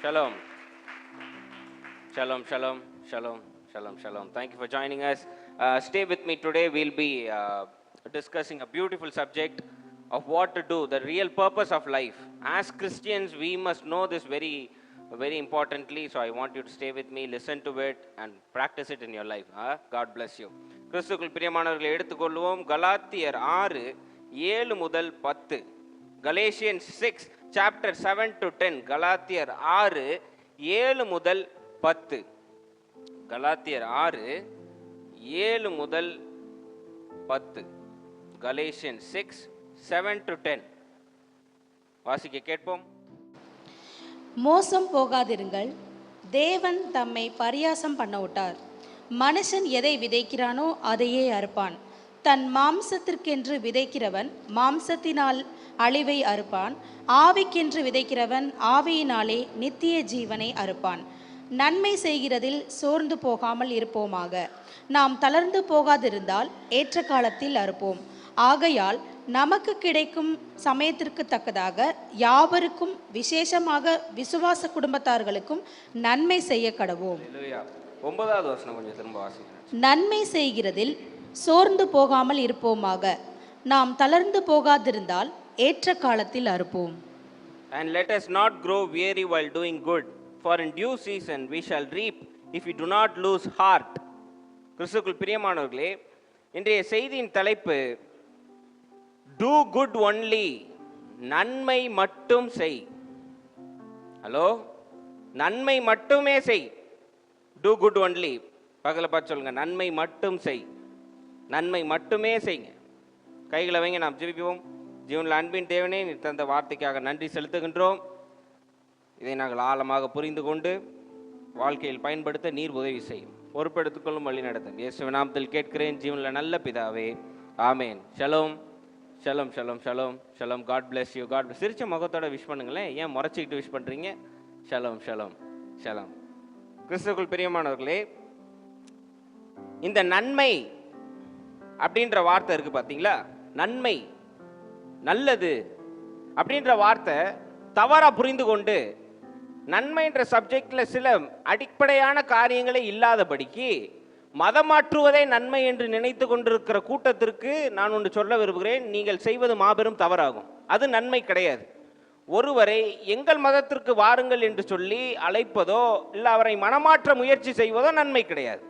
Shalom. Shalom, shalom, shalom, shalom, shalom. Thank you for joining us. Stay with me today. We'll be discussing a beautiful subject of what to do, the real purpose of life. As Christians, we must know this very importantly. So I want you to stay with me, listen to it, and practice it in your life. God bless you. கிறிஸ்துக்குள் பிரியமானவர்களை எடுத்துக்கொள்வோம். கலாத்தியர் 6:7 முதல் 10. Galatians 6 chapter 7 to 10. கலாத்தியர் 6:7 முதல் 10. கலாத்தியர் 6:7 முதல் 10. Galatians 6:7 to 10. வாசிக்க கேட்போம். மோசம் போகாதிருங்கள். தேவன் தம்மை பரியாசம் பண்ண விட்டார். மனுஷன் எதை விதைக்கிறானோ அதையே அறுப்பான். தன் மாம்சத்திற்கென்று விதைக்கிறவன் மாம்சத்தினால் அழிவை அறுப்பான். ஆவிக்கென்று விதைக்கிறவன் ஆவியினாலே நித்திய ஜீவனை அறுப்பான். நன்மை செய்கிறதில் சோர்ந்து போகாமல் இருப்போமாக. நாம் தளர்ந்து போகாதிருந்தால் ஏற்ற காலத்தில் அறுப்போம். ஆகையால் நமக்கு கிடைக்கும் சமயத்திற்கு தக்கதாக யாவருக்கும், விசேஷமாக விசுவாச குடும்பத்தார்களுக்கும் நன்மை செய்ய கடவோம். 9வது வசனம் கொஞ்சம் திரும்ப வாசிக்கிறேன். நன்மை செய்கிறதில் சோர்ந்து போகாமல் இருப்போமாக. நாம் தளர்ந்து போகாதிருந்தால் ஏற்ற காலத்தில் அறுப்போம். And let us not grow weary while doing good, for in due season we shall reap if we do not lose heart. கிறிஸ்துவுக்குள் பிரியமானவர்களே, இன்றைய செய்தியின் தலைப்பு do good only. நன்மை மட்டும் செய். ஹலோ, நன்மை மட்டுமே செய். do good only. பக்கத்துல பார்த்து சொல்லுங்க, நன்மை மட்டும் செய். நன்மை மட்டுமே செய்யுங்க. கைகளை வைங்க, நாம் ஜெபிப்போம். ஜீவனில் அன்பின் தேவனே, நீ தந்த வார்த்தைக்காக நன்றி செலுத்துகின்றோம். இதை நாங்கள் ஆழமாக புரிந்து கொண்டு வாழ்க்கையில் பயன்படுத்த நீர் உதவி செய்யும். பொறுப்பெடுத்துக்கொள்ளும், வழி நடத்தும். இயேசுவின் நாமத்தில் கேட்கிறேன் ஜீவனில் நல்ல பிதாவே, ஆமேன். ஷலோம் ஷலோம் ஷலோம் ஷலோம் ஷலோம். God bless you. காட் சிரிச்ச முகத்தோட விஷ் பண்ணுங்களேன். ஏன் முறைச்சிக்கிட்டு விஷ் பண்ணுறீங்க? ஷலோம் ஷலோம் ஷலோம். கிறிஸ்துவுக்குள் பிரியமானவர்களே, இந்த நன்மை அப்படின்ற வார்த்தை இருக்கு பார்த்தீங்களா? நன்மை, நல்லது அப்படின்ற வார்த்தை தவறா புரிந்து கொண்டு நன்மைன்ற சப்ஜெக்ட்ல சில அடிப்படையான காரியங்களே இல்லாதபடிக்கு மதமாற்றுவதே நன்மை என்று நினைத்து கொண்டிருக்கிற கூட்டத்திற்கு நான் ஒன்று சொல்ல விரும்புகிறேன். நீங்கள் செய்வது மாபெரும் தவறாகும். அது நன்மை கிடையாது. ஒருவரை எங்கள் மதத்திற்கு வாருங்கள் என்று சொல்லி அழைப்பதோ இல்லை அவரை மனமாற்ற முயற்சி செய்வதோ நன்மை கிடையாது.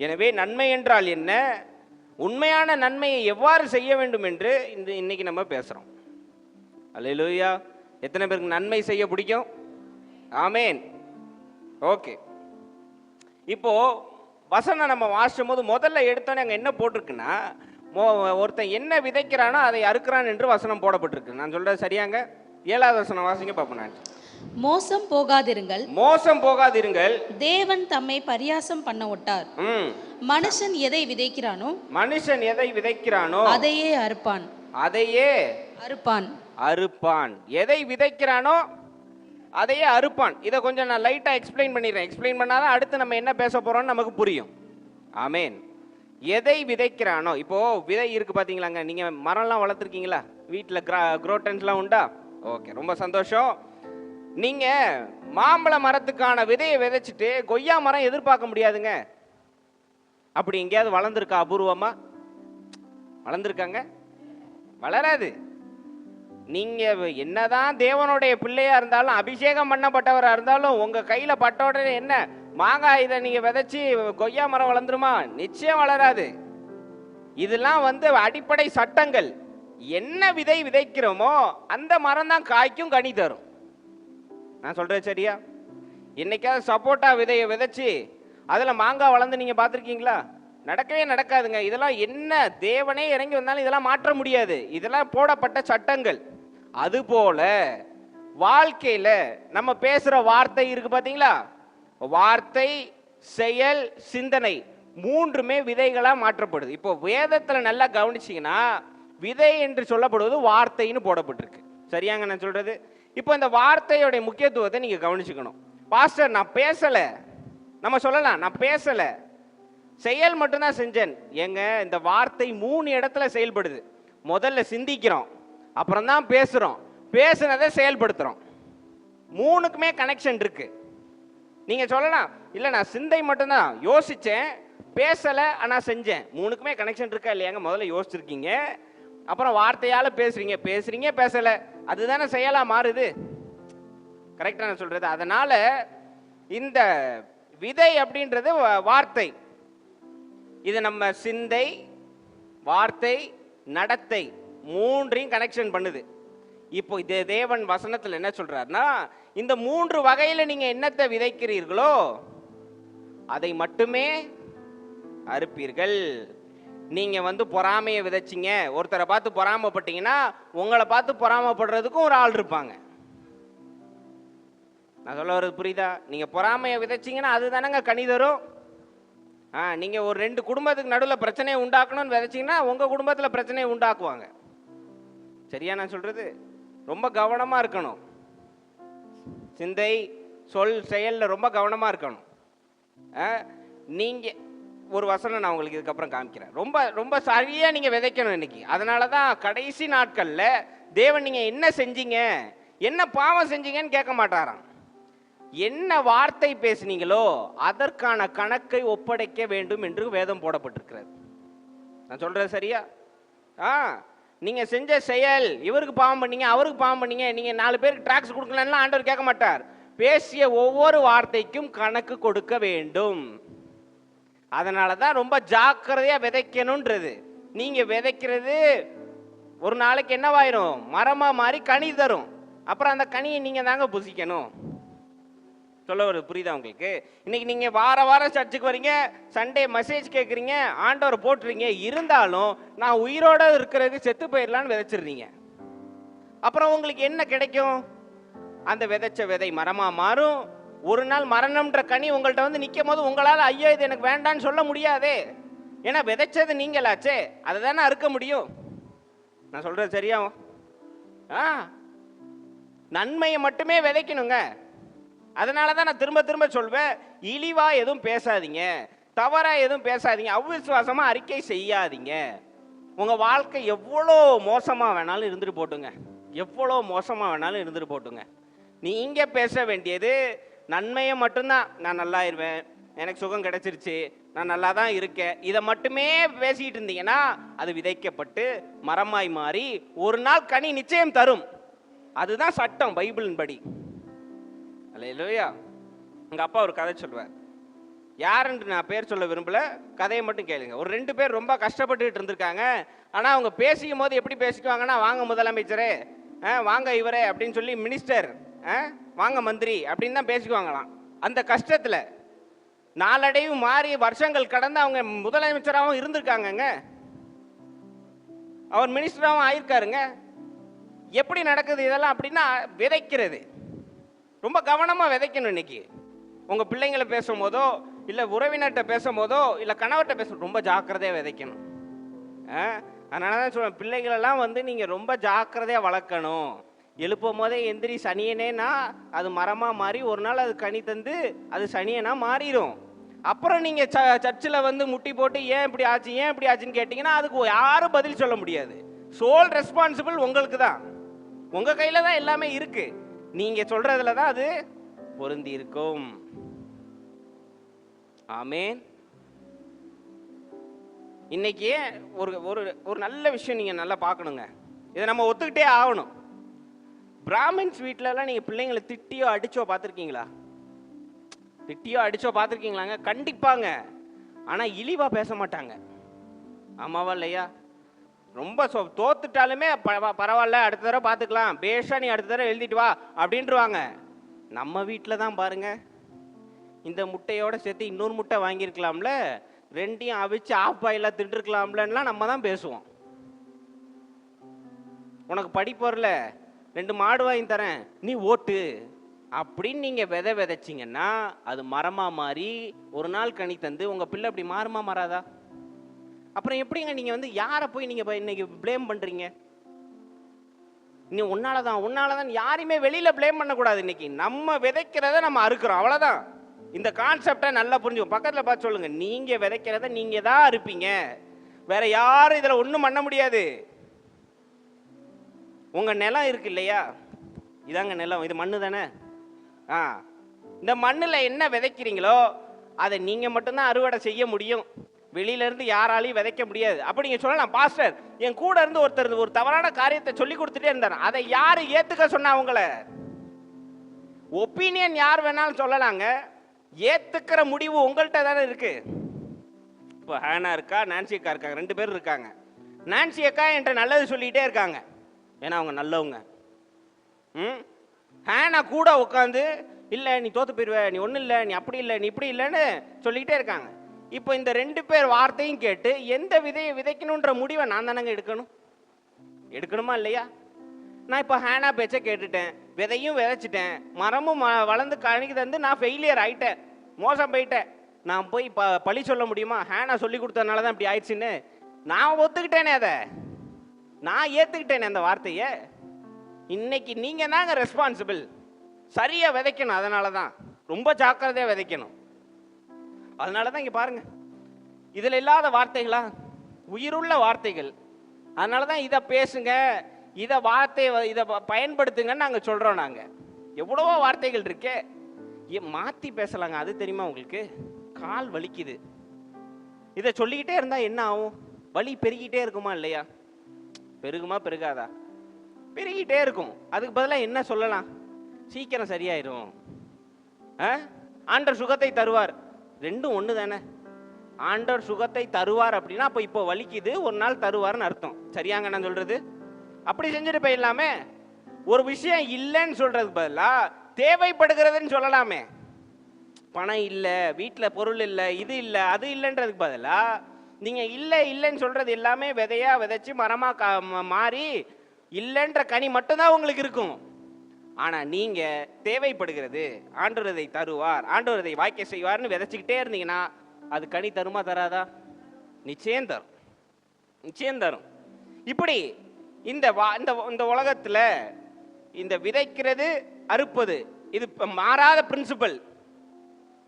எனவே நன்மை என்றால் என்ன, உண்மையான நன்மையை எவ்வாறு செய்ய வேண்டும் என்று இன்னைக்கு நம்ம பேசுறோம். அல்லேலூயா. எத்தனை பேருக்கு நன்மை செய்ய பிடிக்கும்? ஆமேன். ஓகே, இப்போ வசனம் நம்ம வாசிக்கும் போது முதல்ல எடுத்தோன்னே அங்கே என்ன போட்டிருக்குன்னா, ஒருத்தன் என்ன விதைக்கிறானோ அதை அறுக்கிறான் என்று வசனம் போடப்பட்டிருக்கு. நான் சொல்றது சரியாங்க? 7வது வசனம் வாசிங்க பார்ப்போம். நான் மோசம் போகாதிருங்கள். மோசம் போகாதிருங்கள். தேவன் தம்மை பரியாசம் பண்ண விட்டார். மனுஷன் எதை விதைக்கிறானோ, மனுஷன் எதை விதைக்கிறானோ அதையே அறுப்பான். அதையே அறுப்பான். அறுப்பான். எதை விதைக்கிறானோ அதையே அறுப்பான். இதை கொஞ்சம் நான் லைட்டா எக்ஸ்பிளைன் பண்ணிடுறேன். எக்ஸ்பிளைன் பண்ணாதான் அடுத்து நம்ம என்ன பேச போறோம்னு நமக்கு புரியும். ஆமேன். எதை விதைக்கிறானோ, இப்போ விதை இருக்கு பாத்தீங்களாங்க. நீங்க மரம்லாம் வளர்த்துருக்கீங்களா? வீட்டில் குரோட்டன்ஸ்லாம் உண்டா? ஓகே, ரொம்ப சந்தோஷம். நீங்க மாம்பழ மரத்துக்கான விதையை விதைச்சிட்டு கொய்யா மரம் எதிர்பார்க்க முடியாதுங்க. அப்படி எங்கேயாவது வளர்ந்துருக்கா? அபூர்வமா வளர்ந்துருக்காங்க? வளராது. நீங்க என்னதான் தேவனுடைய பிள்ளையா இருந்தாலும், அபிஷேகம் பண்ணப்பட்டவரா இருந்தாலும், உங்க கையில பட்ட உடனே என்ன மாங்காய் இதை நீங்க விதைச்சி கொய்யா மரம் வளர்ந்துருமா? நிச்சயம் வளராது. இதெல்லாம் அடிப்படை சட்டங்கள். என்ன விதை விதைக்கிறோமோ அந்த மரம் தான் காய்க்கும், கனி தரும். நான் சொல்றது சரியா? என்னைக்காவது சப்போட்டா விதையை விதைச்சு அதில் மாங்காய் வளர்ந்து நீங்கள் பார்த்துருக்கீங்களா? நடக்கவே நடக்காதுங்க. இதெல்லாம் என்ன தேவனே இறங்கி வந்தாலும் இதெல்லாம் மாற்ற முடியாது. இதெல்லாம் போடப்பட்ட சட்டங்கள். அதுபோல வாழ்க்கையில் நம்ம பேசுகிற வார்த்தை இருக்கு பார்த்தீங்களா? வார்த்தை, செயல், சிந்தனை மூன்றுமே விதைகளாக மாற்றப்படுது. இப்போ வேதத்தில் நல்லா கவனிச்சிங்கன்னா விதை என்று சொல்லப்படுவது வார்த்தைன்னு போடப்பட்டிருக்கு. சரியாங்க நான் சொல்றது? இப்போ இந்த வார்த்தையோட முக்கியத்துவத்தை நீங்க கவனிச்சுக்கணும். பாஸ்டர் நான் பேசல, நம்ம சொல்லலாம் நான் பேசல, செயல் மட்டும்தான் செஞ்சேன். ஏங்க, இந்த வார்த்தை 3 இடத்துல செயல்படுது. முதல்ல சிந்திக்கிறோம், அப்புறம் தான் பேசுறோம், பேசுனதை செயல்படுத்துறோம். மூணுக்குமே கனெக்ஷன் இருக்கு. நீங்க சொல்லலாம், இல்லை நான் சிந்தை மட்டும்தான் யோசிச்சேன், பேசலை ஆனால் செஞ்சேன். மூணுக்குமே கனெக்ஷன் இருக்கா இல்லையாங்க? முதல்ல யோசிச்சிருக்கீங்க, அப்புறம் வார்த்தையால் பேசுறீங்க பேசலை, அதுதானே செயலாக மாறுது. கரெக்டாக நான் சொல்றது. அதனால இந்த விதை அப்படின்றது வார்த்தை. இது நம்ம சிந்தை, வார்த்தை, நடத்தை மூன்றையும் கனெக்ஷன் பண்ணுது. இப்போ இதே தேவன் வசனத்தில் என்ன சொல்றாருன்னா, இந்த மூன்று வகையில் நீங்க என்னத்தை விதைக்கிறீர்களோ அதை மட்டுமே அறுப்பீர்கள். நீங்க பொறாமையை விதைச்சிங்க, ஒருத்தரை பார்த்து பொறாமப்பட்டீங்கன்னா உங்களை பார்த்து பொறாமப்படுறதுக்கும் ஒரு ஆள் இருப்பாங்க. நான் சொல்ல வர்றது புரியுதா? நீங்க பொறாமையை விதைச்சிங்கன்னா அதுதானங்க கனி தரும். நீங்க ஒரு 2 குடும்பத்துக்கு நடுவில் பிரச்சனையை உண்டாக்கணும்னு விதைச்சிங்கன்னா உங்க குடும்பத்தில் பிரச்சனையை உண்டாக்குவாங்க. சரியா நான் சொல்றது? ரொம்ப கவனமா இருக்கணும். சிந்தை, சொல், செயல்ல ரொம்ப கவனமா இருக்கணும். நீங்க ஒரு வசனம் நான் உங்களுக்கு இதுக்கப்புறம் காமிக்கிறேன். ரொம்ப ரொம்ப சரியா நீங்க விதைக்கணும் இன்னைக்கு. அதனாலதான் கடைசி நாட்கள்ல தேவன் நீங்க என்ன செஞ்சீங்க, என்ன பாவம் செஞ்சீங்கன்னு கேட்க மாட்டாராம். என்ன வார்த்தை பேசுனீங்களோ அதற்கான கணக்கை ஒப்படைக்க வேண்டும் என்று வேதம் போடப்பட்டிருக்கிறது. நான் சொல்றது சரியா? நீங்க செஞ்ச செயல், இவருக்கு பாவம் பண்ணீங்க, அவருக்கு பாவம் பண்ணீங்க, நீங்க 4 பேருக்கு டாக்ஸ் கொடுக்கலன்னா ஆண்டவர் கேட்க மாட்டார். பேசிய ஒவ்வொரு வார்த்தைக்கும் கணக்கு கொடுக்க வேண்டும். அதனாலதான் ரொம்ப ஜாக்கிரதையா விதைக்கணும்ன்றது. நீங்க விதைக்கிறது ஒரு நாளைக்கு என்னவாயிரும்? மரமா மாறி கனி தரும். அப்புறம் அந்த கனியை நீங்க தாங்க புசிக்கணும். சொல்ல வருது புரியுதா உங்களுக்கு? இன்னைக்கு நீங்க வாரம் சர்ச்சுக்கு வரீங்க, சண்டே மெசேஜ் கேட்குறீங்க, ஆண்டவரை போட்டுறீங்க, இருந்தாலும் நான் உயிரோட இருக்கிறதுக்கு செத்து போயிடலான்னு விதைச்சிடுறீங்க. அப்புறம் உங்களுக்கு என்ன கிடைக்கும்? அந்த விதைச்ச விதை மரமா மாறும். ஒரு நாள் மரணம்ன்ற கனி உங்கள்கிட்ட நிற்கும் போது உங்களால் ஐயோ இது எனக்கு வேண்டான்னு சொல்ல முடியாதே. ஏன்னா விதைச்சது நீங்களாச்சே, அதை தானே அறுக்க முடியும். நான் சொல்றது சரியா? நன்மையை மட்டுமே விதைக்கணுங்க. அதனால தான் நான் திரும்ப திரும்ப சொல்வேன், இழிவா எதுவும் பேசாதீங்க, தவறா எதுவும் பேசாதீங்க, அவ்விசுவாசமா அறிக்கை செய்யாதீங்க. உங்க வாழ்க்கை எவ்வளோ மோசமா வேணாலும் இருந்துட்டு போட்டுங்க, எவ்வளோ மோசமா வேணாலும் இருந்துட்டு போட்டுங்க. நீங்க பேச வேண்டியது நன்மையை மட்டும்தான். நான் நல்லா இருவேன், எனக்கு சுகம் கிடைச்சிருச்சு, நான் நல்லா தான் இருக்கேன், இதை மட்டுமே பேசிட்டு இருந்தீங்கன்னா அது விதைக்கப்பட்டு மரமாய் மாறி ஒரு நாள் கனி நிச்சயம் தரும். அதுதான் சட்டம் பைபிளின் படி. அல்லேலூயா. எங்கள் அப்பா ஒரு கதை சொல்லுவார். யாருன்னு நான் பேர் சொல்ல விரும்பல, கதையை மட்டும் கேளுங்க. ஒரு 2 பேர் ரொம்ப கஷ்டப்பட்டுக்கிட்டு இருந்திருக்காங்க. ஆனால் அவங்க பேசிக்கும் போது எப்படி பேசிக்குவாங்கன்னா, வாங்க முதலமைச்சரே, வாங்க இவரே அப்படின்னு சொல்லி, மினிஸ்டர் வாங்க மந்திரி அப்படின்னு தான் பேசிக்குவாங்களாம். அந்த கஷ்டத்தில் நாளடைவு மாறி வருஷங்கள் கடந்து அவங்க முதலமைச்சராகவும் இருந்திருக்காங்கங்க, அவர் மினிஸ்டராகவும் ஆயிருக்காருங்க. எப்படி நடக்குது இதெல்லாம் அப்படின்னா விதைக்கிறது. ரொம்ப கவனமாக விதைக்கணும். இன்னைக்கு உங்கள் பிள்ளைங்களை பேசும் போதோ, இல்லை உறவினர்கிட்ட பேசும் போதோ, இல்லை கணவர்கிட்ட பேச ரொம்ப ஜாக்கிரதையாக விதைக்கணும். அதனால தான் சொல்லுவேன், பிள்ளைகளெல்லாம் நீங்கள் ரொம்ப ஜாக்கிரதையாக வளர்க்கணும். எழுப்பும் போதே எந்திரி சனியனேனா அது மரமாக மாறி ஒரு நாள் அது கனி தந்து அது சனியனா மாறிடும். அப்புறம் நீங்கள் சர்ச்சில் முட்டி போட்டு ஏன் இப்படி ஆச்சு ஏன் இப்படி ஆச்சுன்னு கேட்டிங்கன்னா அதுக்கு யாரும் பதில் சொல்ல முடியாது. சோல் ரெஸ்பான்சிபிள் உங்களுக்கு தான். உங்கள் கையில் தான் எல்லாமே இருக்கு. நீங்க சொல்றதுல தான் அது பொருந்தி இருக்கும். ஆமென். இன்னைக்கு ஒரு ஒரு ஒரு நல்ல விஷயம் நீங்க நல்லா பார்க்கணுங்க. இதை நம்ம ஒத்துக்கிட்டே ஆகணும். பிராமின்ஸ் வீட்டிலலாம் நீங்க பிள்ளைங்களை திட்டியோ அடிச்சோ பார்த்துருக்கீங்களா? திட்டியோ அடிச்சோ பார்த்துருக்கீங்களாங்க? கண்டிப்பாங்க. ஆனா இழிவா பேச மாட்டாங்க. ஆமாவா இல்லையா? ரொம்ப தோத்துட்டாலுமே பரவாயில்ல, அடுத்த தடவை பார்த்துக்கலாம், பேஷா நீ அடுத்த தடவை எழுதிட்டு வா அப்படின்ட்டுருவாங்க. நம்ம வீட்டில் தான் பாருங்க, இந்த முட்டையோட சேர்த்து இன்னொரு முட்டை வாங்கியிருக்கலாம்ல, 2ஐயும் அவிச்சு ஆஃப் பாயிலாக தின்றுருக்கலாம்லன்னா நம்ம தான் பேசுவோம். உனக்கு படிப்பு வரல, 2 மாடு வாங்கி தரேன், நீ ஓட்டு அப்படின்னு நீங்கள் விதைச்சிங்கன்னா அது மரமாக மாறி ஒரு நாள் கனி தந்து உங்கள் பிள்ளை அப்படி மாறுமா மாறாதா? அப்புறம் எப்படிங்க நீங்க யாரை போய் நீங்க இன்னைக்கு ப்ளேம் பண்றீங்க? நீ உன்னாலதான் யாரையுமே வெளியில ப்ளேம் பண்ணக்கூடாது. இன்னைக்கு நம்ம விதைக்கிறத நம்ம அறுக்கிறோம், அவ்வளவுதான். இந்த கான்செப்டை நல்லா புரிஞ்சுக்கணும். பக்கத்துல பார்த்து சொல்லுங்க, நீங்க விதைக்கிறத நீங்க தான் அறுப்பீங்க, வேற யாரும் இதுல ஒண்ணும் பண்ண முடியாது. உங்க நிலம் இருக்கு இல்லையா? இதாங்க நிலம், இது மண்ணு தானே. இந்த மண்ணில் என்ன விதைக்கிறீங்களோ அதை நீங்க மட்டும்தான் அறுவடை செய்ய முடியும். வெளியில இருந்து யாராலையும் விதைக்க முடியாது. அப்படி நீங்க சொல்லலாம், பாஸ்டர் என் கூட இருந்து ஒருத்தர் ஒரு தவறான காரியத்தை சொல்லி கொடுத்துட்டே இருந்தார், அதை யாரு ஏத்துக்க சொன்னா? உங்களை ஒப்பீனியன் யார் வேணாலும் சொல்லலாங்க, ஏத்துக்கிற முடிவு உங்கள்கிட்ட தானே இருக்கு. இப்போ ஹேனா இருக்கா, நான்சி அக்கா இருக்காங்க, 2 பேர் இருக்காங்க. நான்சி அக்கா என்கிட்ட நல்லது சொல்லிக்கிட்டே இருக்காங்க, ஏன்னா அவங்க நல்லவங்க. ஹேனா கூட உட்காந்து இல்லை நீ தோத்து போயிடுவ, நீ ஒன்றும் இல்லை, நீ அப்படி இல்லை, நீ இப்படி இல்லைன்னு சொல்லிக்கிட்டே இருக்காங்க. இப்போ இந்த 2 பேர் வார்த்தையும் கேட்டு எந்த விதையை விதைக்கணுன்ற முடிவை நான் தானங்க எடுக்கணுமா இல்லையா? நான் இப்போ ஹேனா பேச்சை கேட்டுட்டேன், விதையும் விதைச்சிட்டேன், மரமும் வளர்ந்து கணிக்கு தந்து நான் ஃபெயிலியர் ஆயிட்டேன், மோசம் போயிட்டேன். நான் போய் பழி சொல்ல முடியுமா? ஹேனா சொல்லி கொடுத்ததுனால தான் இப்படி ஆயிடுச்சுன்னு நான் ஒத்துக்கிட்டேனே, அதை நான் ஏற்றுக்கிட்டேனே அந்த வார்த்தையை. இன்னைக்கு நீங்கள் தாங்க ரெஸ்பான்சிபிள், சரியாக விதைக்கணும். அதனால தான் ரொம்ப ஜாக்கிரதையாக விதைக்கணும். அதனால தான் இங்கே பாருங்க, இதில் இல்லாத வார்த்தைகளா? உயிருள்ள வார்த்தைகள். அதனால தான் இதை பேசுங்க, இதை இதை பயன்படுத்துங்கன்னு நாங்கள் சொல்கிறோம். நாங்கள் எவ்வளவோ வார்த்தைகள் இருக்கே, மாற்றி பேசலாங்க. அது தெரியுமா உங்களுக்கு? கால் வலிக்குது, இதை சொல்லிக்கிட்டே இருந்தால் என்ன ஆகும்? வலி பெருகிட்டே இருக்குமா இல்லையா? பெருகுமா பெருகாதா? பெருகிட்டே இருக்கும். அதுக்கு பதிலாக என்ன சொல்லலாம்? சீக்கிரம் சரியாயிரும், ஆண்டவர் சுகத்தை தருவார். ரெண்டும் ஒன்று தானே. ஆண்டவர் சுகத்தை தருவார் அப்படின்னா அப்போ இப்போ வலிக்குது, ஒரு நாள் தருவார்னு அர்த்தம். சரியாங்க நான் சொல்றது? அப்படி செஞ்சுட்டு போயிடலாமே. ஒரு விஷயம் இல்லைன்னு சொல்றதுக்கு பதிலாக தேவைப்படுகிறதுன்னு சொல்லலாமே. பணம் இல்லை, வீட்டில் பொருள் இல்லை, இது இல்லை, அது இல்லைன்றதுக்கு பதிலாக நீங்கள் இல்லைன்னு சொல்றது எல்லாமே விதையா விதைச்சி மரமாக மாறி இல்லைன்ற கனி மட்டும்தான் உங்களுக்கு இருக்கும். ஆனால் நீங்கள் தேவைப்படுகிறது, ஆண்டவர் இதை தருவார், ஆண்டவர் இதை வாய்க்க செய்வார்னு விதைச்சிக்கிட்டே இருந்தீங்கன்னா அது கனி தருமா தராதா? நிச்சயம் தரும், நிச்சயம் தரும். இப்படி இந்த உலகத்தில் இந்த விதைக்கிறது அறுப்பது இது மாறாத பிரின்சிபல்.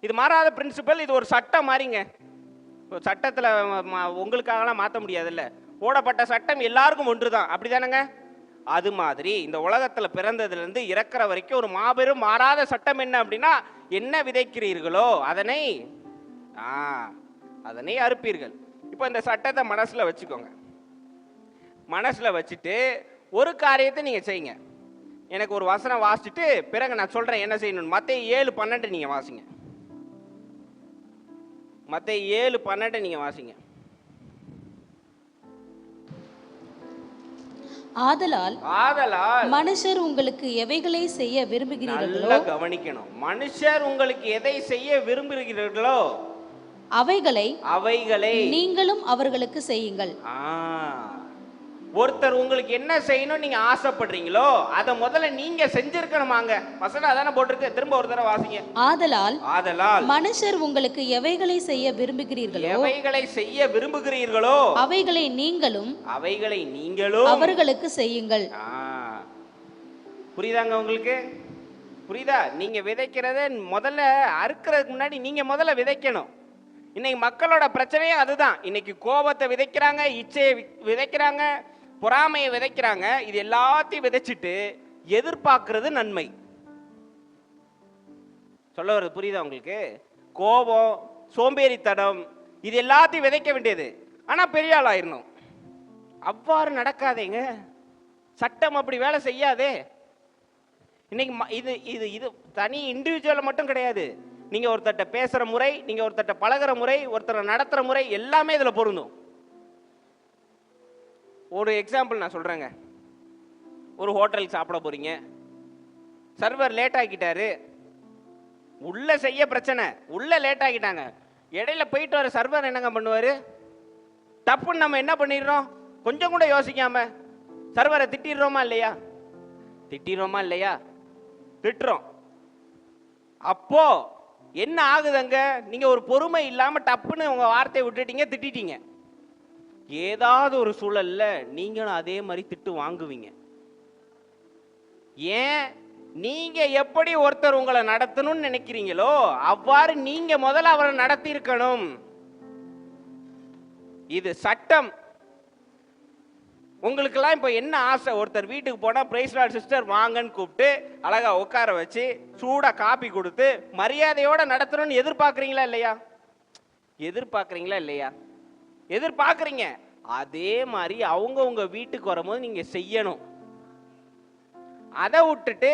இது மாறாத பிரின்சிபல். இது ஒரு சட்டம் மாதிரிங்க. சட்டத்தில் உங்களுக்காகலாம் மாற்ற முடியாதுல்ல. போடப்பட்ட சட்டம் எல்லாருக்கும் ஒன்று தான், அப்படி தானேங்க? அது மாதிரி இந்த உலகத்தில் பிறந்ததுலேருந்து இறக்குற வரைக்கும் ஒரு மாபெரும் மாறாத சட்டம் என்ன அப்படின்னா, என்ன விதைக்கிறீர்களோ அதனை அறுப்பீர்கள். இப்போ இந்த சட்டத்தை மனசில் வச்சுக்கோங்க. மனசில் வச்சுட்டு ஒரு காரியத்தை நீங்கள் செய்யுங்க. எனக்கு ஒரு வசனம் வாசிச்சுட்டு பிறகு நான் சொல்கிறேன் என்ன செய்யணும். மத்தேயு 7:12 நீங்கள் வாசிங்க. மத்தேயு 7:12 நீங்கள் வாசிங்க. ஆதலால் மனுஷர் உங்களுக்கு எவைகளை செய்ய விரும்புகிறீர்களோ, கவனிக்கணும், மனுஷர் உங்களுக்கு எதை செய்ய விரும்புகிறீர்களோ அவைகளை நீங்களும் அவர்களுக்கு செய்யுங்கள். ஒருத்தர் உங்களுக்கு என்ன செய்யணும் நீங்க ஆசைப்படுறீங்களோ அதை முதல்ல நீங்க செஞ்சிருக்கணுமாங்க. வசனம் அதானே போட்டிருக்கு. திரும்ப ஒரு தடவை வாசிங்க. ஆதலால் மனுஷர் உங்களுக்கு எவைகளை செய்ய விரும்புகிறீர்களோ அவைகளை நீங்களும் அவர்களுக்கு செய்யுங்கள். புரியுதாங்க உங்களுக்கு? புரியுதா? நீங்க விதைக்கிறத முதல்ல அறுக்கிறதுக்கு முன்னாடி நீங்க முதல்ல விதைக்கணும். இன்னைக்கு மக்களோட பிரச்சனையே அதுதான். இன்னைக்கு கோபத்தை விதைக்கிறாங்க, இச்சையை விதைக்கிறாங்க, பொறாமையை விதைக்கிறாங்க. இது எல்லாத்தையும் விதைச்சிட்டு எதிர்பார்க்கிறது நன்மை. சொல்ல வருது புரியுதா உங்களுக்கு? கோபம், சோம்பேறித்தனம், இது எல்லாத்தையும் விதைக்க வேண்டியது. ஆனா பெரிய ஆள் ஆயிரணும். அவ்வாறு நடக்காதேங்க. சட்டம் அப்படி வேலை செய்யாதே. இன்னைக்கு இது தனி இண்டிவிஜுவல் மட்டும் கிடையாது. நீங்க ஒருத்தட்ட பேசுற முறை, நீங்க ஒருத்தட்ட பழகிற முறை, ஒருத்தரை நடத்துற முறை எல்லாமே இதுல பொருந்தும். ஒரு எக்ஸாம்பிள் நான் சொல்றேங்க. ஒரு ஹோட்டலுக்கு சாப்பிட போறீங்க, சர்வர் லேட் ஆக்கிட்டாரு, உள்ள செய்ய பிரச்சனை, உள்ள லேட் ஆக்கிட்டாங்க. இடையில போயிட்டு வர சர்வர் என்னங்க பண்ணுவாரு? தப்புன்னு நம்ம என்ன பண்ணிடுறோம்? கொஞ்சம் கூட யோசிக்காம சர்வரை திட்டிடுறோமா இல்லையா? திட்டுறோம். அப்போ என்ன ஆகுதுங்க? நீங்க ஒரு பொறுமை இல்லாம டப்புன்னு உங்க வார்த்தையை விட்டுட்டீங்க, திட்டிட்டீங்க. ஏதாவது ஒரு சூழல்ல நீங்களும் அதே மாதிரி திட்டு வாங்குவீங்க. ஏன்? நீங்க எப்படி ஒருத்தர் உங்களை நடத்தணும்னு நினைக்கிறீங்களோ அவ்வாறு நீங்க முதல்ல அவரை நடத்தி இருக்கணும். இது சட்டம். உங்களுக்கெல்லாம் இப்போ என்ன ஆசை? ஒருத்தர் வீட்டுக்கு போனால் பிரைஸ் லார்ட் சிஸ்டர் வாங்கன்னு கூப்பிட்டு அழகா உட்கார வச்சு சூடாக காப்பி கொடுத்து மரியாதையோட நடத்தணும்னு எதிர்பார்க்குறீங்களா இல்லையா? எதிர்பார்க்குறீங்களா இல்லையா? எதிர்பார்க்குறீங்க. அதே மாதிரி அவங்க உங்க வீட்டுக்கு வரும்போது நீங்க செய்யணும். அதை விட்டுட்டு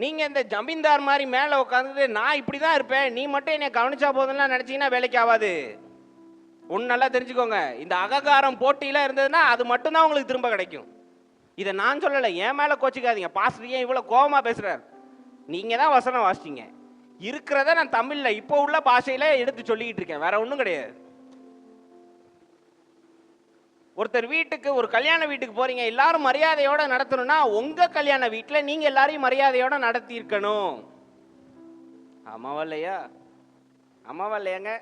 நீங்க இந்த ஜமீன்தார் மாதிரி மேல உட்காந்துட்டு நான் இப்படிதான் இருப்பேன், நீ மட்டும் என்னை கவனிச்சா போதும்லாம் நினைச்சீங்கன்னா வேலைக்கு ஆகாது. ஒன்று நல்லா தெரிஞ்சுக்கோங்க, இந்த அகங்காரம் போட்டியெல்லாம் இருந்ததுன்னா அது மட்டும்தான் உங்களுக்கு திரும்ப கிடைக்கும். இதை நான் சொல்லலை, என் மேலே கோச்சிக்காதீங்க. பாஸ்டர் ஏன் இவ்வளோ கோபமாக பேசுகிறார்? நீங்கள் தான் வசனம் வாசிச்சிங்க. இருக்கிறத நான் தமிழில் இப்போ உள்ள பாஷையில் எடுத்து சொல்லிக்கிட்டு இருக்கேன், வேற ஒன்றும் கிடையாது. ஒருத்தர் வீட்டுக்கு, ஒரு கல்யாண வீட்டுக்கு போறீங்க, எல்லாரும் மரியாதையோட நடத்தணும்னா உங்க கல்யாண வீட்டில் நீங்க எல்லாரையும் மரியாதையோட நடத்தி இருக்கணும். ஆமாவா இல்லையா? ஆமாவா இல்லையாங்க?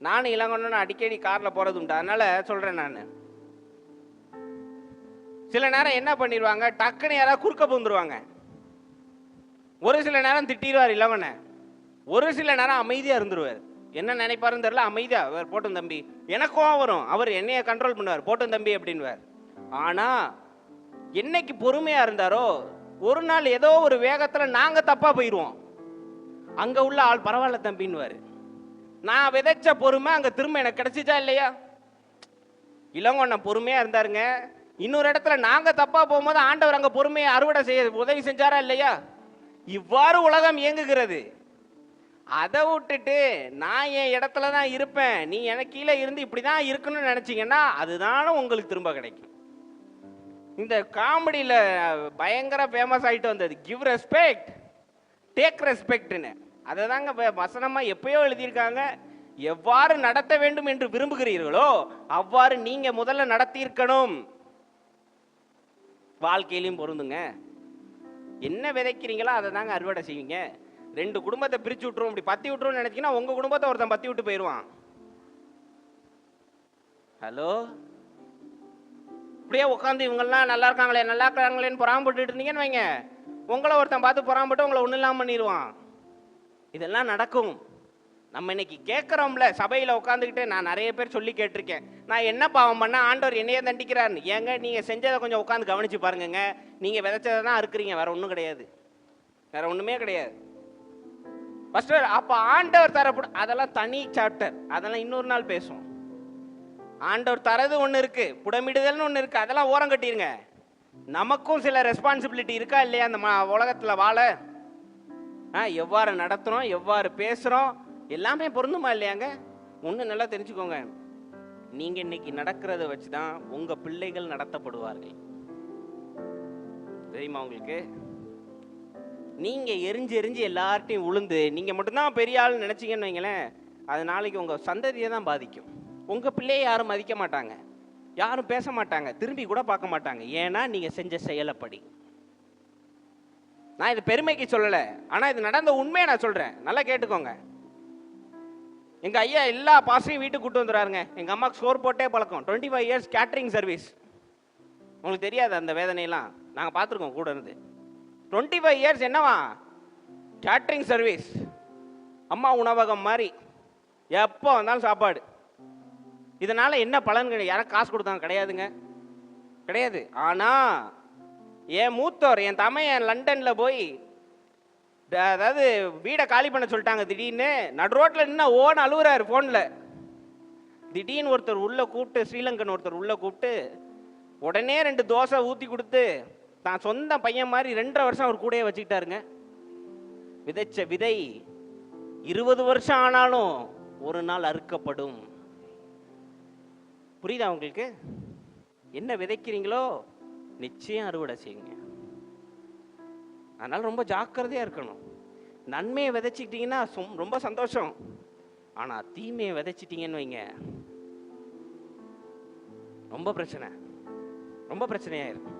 நானும் இளங்கொன்னு அடிக்கடி காரில் போகிறது உண்டு, அதனால சொல்கிறேன். நான் சில நேரம் என்ன பண்ணிடுவாங்க, டக்குன்னு யாராவது குறுக்க புந்துருவாங்க. ஒரு சில நேரம் திட்டிடுவார் இளங்கொன்ன, ஒரு சில நேரம் அமைதியாக இருந்துருவார். என்ன நினைப்பாருன்னு தெரியல, அமைதியாக போட்டும் தம்பி. எனக்கும் வரும், அவர் என்னைய கண்ட்ரோல் பண்ணுவார், போட்டும் தம்பி அப்படின்வார். ஆனால் என்னைக்கு பொறுமையாக இருந்தாரோ ஒரு நாள் ஏதோ ஒரு வேகத்தில் நாங்கள் தப்பாக போயிடுவோம். அங்கே உள்ள ஆள் பரவாயில்ல தம்பின்னுவார். நான் விதைச்ச பொறுமை அங்கே திரும்ப எனக்கு கிடைச்சிச்சா இல்லையா? இளங்கொன்ன பொறுமையாக இருந்தாருங்க. இன்னொரு இடத்துல நாங்கள் தப்பாக போகும்போது ஆண்டவர் அங்கே பொறுமையை அறுவடை செய்ய உதவி செஞ்சாரா இல்லையா? இவ்வாறு உலகம் இயங்குகிறது. அதை விட்டுட்டு நான் என் இடத்துல தான் இருப்பேன், நீ எனக்கு கீழே இருந்து இப்படி தான் இருக்கணும்னு நினச்சிங்கன்னா அதுதானே உங்களுக்கு திரும்ப கிடைக்கும். இந்த காமெடியில் பயங்கர ஃபேமஸ் ஆகிட்டு வந்தது கிவ் ரெஸ்பெக்ட் டேக் ரெஸ்பெக்ட்னு. அதை தாங்க வசனமாக எப்பயோ எழுதியிருக்காங்க. எவ்வாறு நடத்த வேண்டும் என்று விரும்புகிறீர்களோ அவ்வாறு நீங்க முதல்ல நடத்தியிருக்கணும். வாழ்க்கையிலையும் பொருந்துங்க. என்ன விதைக்கிறீங்களோ அதை தாங்க அறுவடை செய்வீங்க. 2 குடும்பத்தை பிரிச்சு விட்டுரும், இப்படி பத்தி விட்டுரும் நினைச்சீங்கன்னா உங்க குடும்பத்தை ஒருத்தன் பத்தி விட்டு போயிடுவான். ஹலோ, இப்படியே உட்காந்து இவங்கெல்லாம் நல்லா இருக்காங்களேன்னு பொறாமப்பட்டு இருந்தீங்கன்னு வைங்க, உங்களை ஒருத்தன் பார்த்து பொறாமப்பட்டு உங்களை ஒன்றும் இல்லாமல் பண்ணிடுவான். இதெல்லாம் நடக்கும். நம்ம இன்னைக்கு கேட்குறோம்ல, சபையில் உட்காந்துக்கிட்டு நான் நிறைய பேர் சொல்லி கேட்டிருக்கேன், நான் என்ன பாவம் பண்ண ஆண்டவர் என்னையே தண்டிக்கிறாருன்னு. ஏங்க நீங்கள் செஞ்சதை கொஞ்சம் உட்காந்து கவனிச்சு பாருங்க. நீங்கள் விதைச்சதை தான் இருக்கிறீங்க, வேற ஒன்றும் கிடையாது, வேற ஒன்றுமே கிடையாது. ஃபர்ஸ்ட் அப்போ ஆண்டவர் தரப்படும், அதெல்லாம் தனி சாப்டர், அதெல்லாம் இன்னொரு நாள் பேசுவோம். ஆண்டவர் தரது ஒன்று இருக்கு, புடமிடுதல்னு ஒன்று இருக்கு, அதெல்லாம் ஓரம் கட்டிருங்க. நமக்கும் சில ரெஸ்பான்சிபிலிட்டி இருக்கா இல்லையா அந்த உலகத்தில் வாழ? எவ்வாறு நடத்துகிறோம், எவ்வாறு பேசுகிறோம், எல்லாமே பொருந்துமா இல்லையாங்க? ஒன்று நல்லா தெரிஞ்சுக்கோங்க, நீங்கள் இன்னைக்கு நடக்கிறத வச்சு தான் உங்கள் பிள்ளைகள் நடத்தப்படுவார்கள். தெரியுமா உங்களுக்கு? நீங்கள் எரிஞ்சு எல்லார்ட்டையும் உளுந்து நீங்கள் மட்டும்தான் பெரிய ஆள் நினச்சிங்கன்னு வைங்களேன், அது நாளைக்கு உங்கள் சந்ததியை தான் பாதிக்கும். உங்கள் பிள்ளையை யாரும் மதிக்க மாட்டாங்க, யாரும் பேச மாட்டாங்க, திரும்பி கூட பார்க்க மாட்டாங்க. ஏன்னா நீங்கள் செஞ்ச செயலப்படி. நான் இது பெருமைக்கு சொல்லலை, ஆனால் இது நடந்த உண்மையை நான் சொல்கிறேன், நல்லா கேட்டுக்கோங்க. எங்கள் ஐயா எல்லா பாசையும் வீட்டுக்கு கூட்டு வந்துடுறாருங்க. எங்கள் அம்மாவுக்கு சோறு போட்டே பழக்கம். 25 இயர்ஸ் கேட்ரிங் சர்வீஸ். உங்களுக்கு தெரியாது அந்த வேதனையெல்லாம், நாங்கள் பார்த்துருக்கோம் கூட இருந்து. 25 இயர்ஸ் என்னவா கேட்ரிங் சர்வீஸ், அம்மா உணவகம் மாதிரி எப்போ வந்தாலும் சாப்பாடு. இதனால் என்ன பலன்? யாரும் காசு கொடுத்தாங்க கிடையாதுங்க, கிடையாது. ஆனால் என் மூத்தோர், என் தமையன் லண்டனில் போய், அதாவது வீடை காலி பண்ண சொல்லிட்டாங்க திடீர்னு. நடு ரோட்டில் நின்று ஓன் அழுகுறாரு ஃபோனில். திடீர்னு ஒருத்தர் உள்ளே கூப்பிட்டு, ஸ்ரீலங்கன் ஒருத்தர் உள்ளே கூப்பிட்டு உடனே 2 தோசை ஊற்றி கொடுத்து தான் சொந்த பையன் மாதிரி 2.5 வருஷம் அவர் கூடயே வச்சுக்கிட்டாருங்க. விதைச்ச விதை 20 வருஷம் ஆனாலும் ஒரு நாள் அறுக்கப்படும். புரியுதா உங்களுக்கு? என்ன விதைக்கிறீங்களோ நிச்சயம் அறுவடை செய்யுங்க. அதனால் ரொம்ப ஜாக்கிரதையாக இருக்கணும். நன்மையை விதைச்சிக்கிட்டீங்கன்னா ரொம்ப சந்தோஷம். ஆனால் தீமையை விதைச்சிட்டிங்கன்னு வைங்க, ரொம்ப பிரச்சனை, ரொம்ப பிரச்சனையாயிரும்.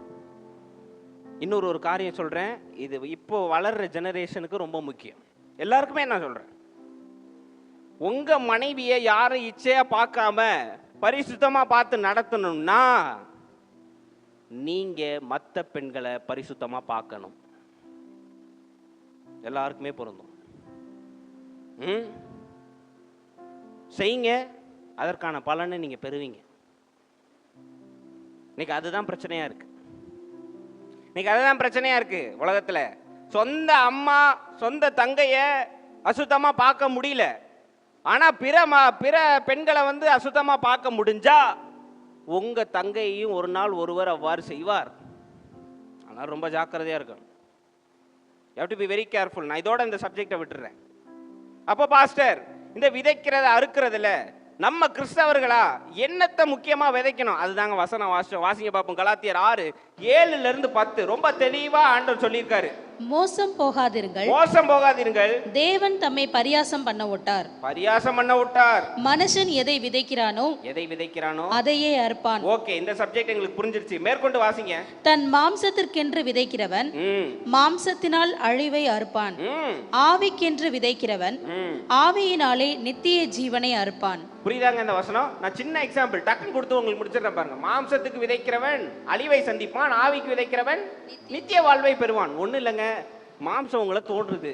இன்னொரு காரியம் சொல்கிறேன், இது இப்போ வளர்கிற ஜெனரேஷனுக்கு ரொம்ப முக்கியம். எல்லாருக்குமே நான் சொல்கிறேன், உங்கள் மனைவியை யாரும் இச்சையாக பார்க்காம பரிசுத்தமாக பார்த்து நடத்தணும்னா நீங்கள் மற்ற பெண்களை பரிசுத்தமாக பார்க்கணும். எல்லாருக்குமே பொருந்தும். செய்யுங்க, அதற்கான பலனை நீங்கள் பெறுவீங்க. இன்னைக்கு அதுதான் பிரச்சனையா இருக்கு. இன்னைக்கு அதுதான் பிரச்சனையா இருக்கு உலகத்துல. சொந்த அம்மா சொந்த தங்கைய அசுத்தமா பார்க்க முடியல. ஆனா பிற பெண்களை வந்து அசுத்தமா பார்க்க முடிஞ்சா உங்க தங்கையையும் ஒரு நாள் ஒருவர் அவ்வாறு செய்வார். ஆனால் ரொம்ப ஜாக்கிரதையா இருக்கணும். You have to be very careful. நான் இதோட இந்த சப்ஜெக்டை விட்டுறேன். அப்போ பாஸ்டர், இந்த விதைக்கிறத அறுக்கிறதுல நம்ம கிறிஸ்தவர்களா என்னத்தை முக்கியமா விதைக்கணும்? அதுதாங்க வசனம் வாசிங்க பார்ப்போம். கலாத்தியர் 6:7-10 ரொம்ப தெளிவா ஆண்டவர் சொல்லியிருக்காரு. மோசம் போகாதிருங்கள், மோசம் போகாதீர்கள், தேவன் தம்மை பரியாசம் பண்ண விட்டார். பரியாசம் பண்ண விட்டார். மனுஷன் எதை விதைக்கிறானோ அதையே அறுப்பான். ஓகே, இந்த சப்ஜெக்ட் எங்களுக்கு புரிஞ்சிருச்சு. மேற்கொண்டு வாசிங்க. தன் மாம்சத்திற்கென்று விதைக்கிறவன் மாம்சத்தினால் அழிவை அறுப்பான். ஆவிக்கென்று விதைக்கிறவன் ஆவியினாலே நித்திய ஜீவனை அறுப்பான். புரியுதாங்க இந்த வசனம்? நான் சின்ன எக்ஸாம்பிள் டக்குன்னு கொடுத்து உங்களுக்கு முடிச்சிடறேன் பாருங்க. மாம்சத்துக்கு விதைக்கிறவன் அழிவை சந்திப்பான், ஆவிக்கு விதைக்கிறவன் நித்திய வாழ்வை பெறுவான். ஒன்றும் இல்லைங்க, மாம்சம் உங்களை தோன்றுது,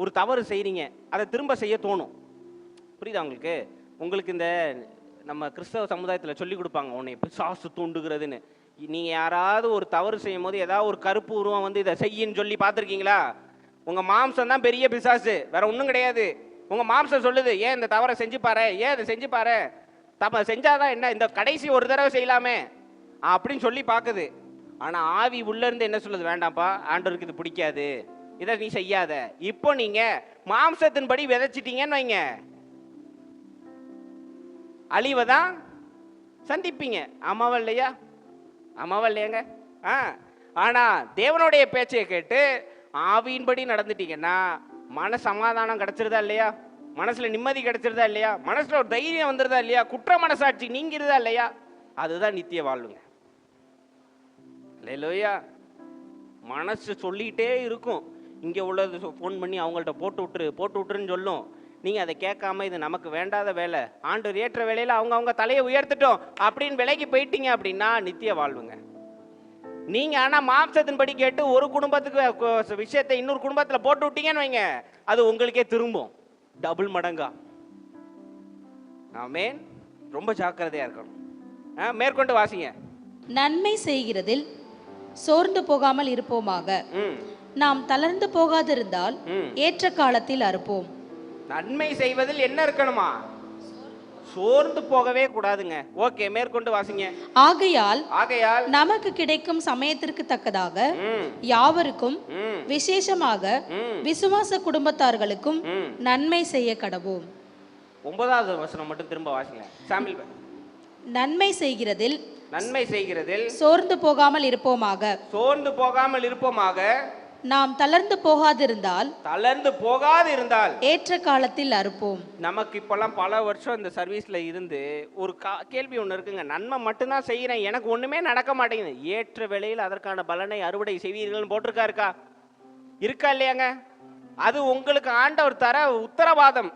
ஒரு தவறு செய்றீங்க, அதை திரும்ப செய்ய தோணும். புரியுதா உங்களுக்கு? உங்களுக்கு இந்த நம்ம கிறிஸ்தவ சமுதாயத்தில் சொல்லி கொடுப்பாங்க, உன்னை பிசாசு தூண்டுகிறதுன்னு. நீங்கள் யாராவது ஒரு தவறு செய்யும் போது ஏதாவது ஒரு கருப்பு உருவம் வந்து இதை செய்யின்னு சொல்லி பார்த்துருக்கீங்களா? உங்கள் மாம்சம் தான் பெரிய பிசாசு, வேற ஒன்றும் கிடையாது. உங்கள் மாம்சம் சொல்லுது, ஏன் இந்த தவறை செஞ்சு பாரு, ஏன் இதை செஞ்சு பாரு, தப்ப செஞ்சாதான் என்ன, இந்த கடைசி ஒரு தடவை செய்யலாமே அப்படின்னு சொல்லி பார்க்குது. ஆனால் ஆவி உள்ளேருந்து என்ன சொல்லுது? வேண்டாம்ப்பா, ஆண்டவருக்கு இது பிடிக்காது, இதை நீ செய்யாத. இப்போ நீங்கள் மாம்சத்தின்படி விதைச்சிட்டீங்கன்னு வைங்க, அழிவை தான் சந்திப்பீங்க. ஆமாவா இல்லையா? ஆமாவா இல்லையாங்க? ஆனால் தேவனுடைய பேச்சையை கேட்டு ஆவியின்படி நடந்துட்டீங்கன்னா மன சமாதானம் கிடைச்சிருதா இல்லையா? மனசுல நிம்மதி கிடைச்சிருதா இல்லையா? மனசுல ஒரு தைரியம் வந்துருதா இல்லையா? குற்ற மனசாட்சி நீங்கிறதா இல்லையா? அதுதான் நித்திய வாழ்வுங்க. இல்லையா? மனசு சொல்லிட்டே இருக்கும், இங்கே உள்ளது ஃபோன் பண்ணி அவங்கள்ட்ட போட்டு விட்டுருன்னு சொல்லும். நீங்கள் அதை கேட்காம இது நமக்கு வேண்டாத வேலை, ஆண்டவர் ஏற்ற வேலையில் அவங்க தலையை உயர்த்திட்டோம் அப்படின்னு விலைக்கு போயிட்டீங்க அப்படின்னா நித்திய வாழ்வுங்க. நீங்க ஆனா மாம்சத்தின்படி கேட்டு ஒரு குடும்பத்துக்கு விஷயத்தை இன்னொரு குடும்பத்தில் போட்டு விட்டீங்கன்னு வைங்க, அது உங்களுக்கே திரும்பும் டபுள் மடங்கா. ஆமென். ரொம்ப ஜாக்கிரதையா இருக்கணும். மேற்கொண்டு வாசிங்க. நன்மை செய்கிறதில் சோர்ந்து போகாமல் இருப்போமாக, நாம் தளர்ந்து போகாதிருந்தால் ஏற்ற காலத்தில் அறுப்போம். நன்மை செய்வதில் என்ன இருக்கணுமா? சோர்ந்து போகவே கூடாதுங்க. ஓகே, மேற்கொண்டு வாசிங்க. ஆகையால் நமக்கு கிடைக்கும் சமயத்திற்கு தக்கதாக யாவருக்கும் விசேஷமாக விசுவாச குடும்பத்தார்களுக்கும் நன்மை செய்ய கடவோம். 9வது வசனம் மட்டும் திரும்ப வாசிங்க. சாம்பிள். நன்மை செய்கிறதில் சோர்ந்து போகாமல் இருப்போமாக, நாம் தளர்ந்து போகாதிருந்தால் ஏற்ற காலத்தில் அறுப்போம். நமக்கு இப்பெல்லாம் பல வருஷம் இந்த சர்வீஸ்ல இருந்து ஒரு கேள்வி ஒன்று இருக்குங்க. நன்மை மட்டும்தான் செய்யறேன், எனக்கு ஒண்ணுமே நடக்க மாட்டேங்குது. ஏற்ற வேளையில் அதற்கான பலனை அறுவடை செய்வீர்கள் போட்டிருக்கா இருக்கா இல்லையாங்க? அது உங்களுக்கு ஆண்டவர் தர உத்தரவாதம்.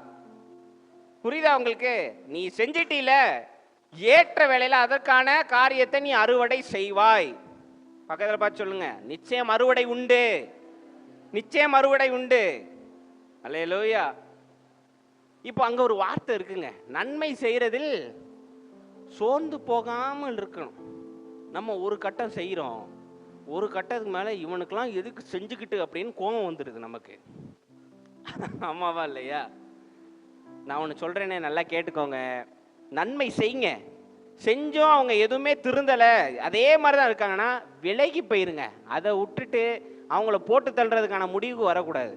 புரியுதா உங்களுக்கு? நீ செஞ்சிட்டீல, ஏற்ற வேளையில அதற்கான காரியத்தை நீ அறுவடை செய்வாய். பக்கத்தில் பார்த்து சொல்லுங்க, நிச்சயம் அறுவடை உண்டு, நிச்சயம் அறுவடை உண்டு. அல்லேலூயா. இப்போ அங்க ஒரு வார்த்தை இருக்குங்க, நன்மை செய்யறதில் சோர்ந்து போகாமல் இருக்கணும். நம்ம ஒரு கட்டம் செய்யறோம், ஒரு கட்டத்துக்கு மேல இவனுக்கெல்லாம் எதுக்கு செஞ்சுக்கிட்டு அப்படின்னு கோபம் வந்துடுது நமக்கு. ஆமாவா இல்லையா? நான் ஒன்று சொல்றேனே, நல்லா கேட்டுக்கோங்க. நன்மை செய்யுங்க, செஞ்சோம் அவங்க எதுவுமே திருந்தலை, அதே மாதிரி தான் இருக்காங்கன்னா விலகி போயிருங்க. அதை விட்டுட்டு அவங்கள போட்டு தள்ளுறதுக்கான முடிவுக்கு வரக்கூடாது.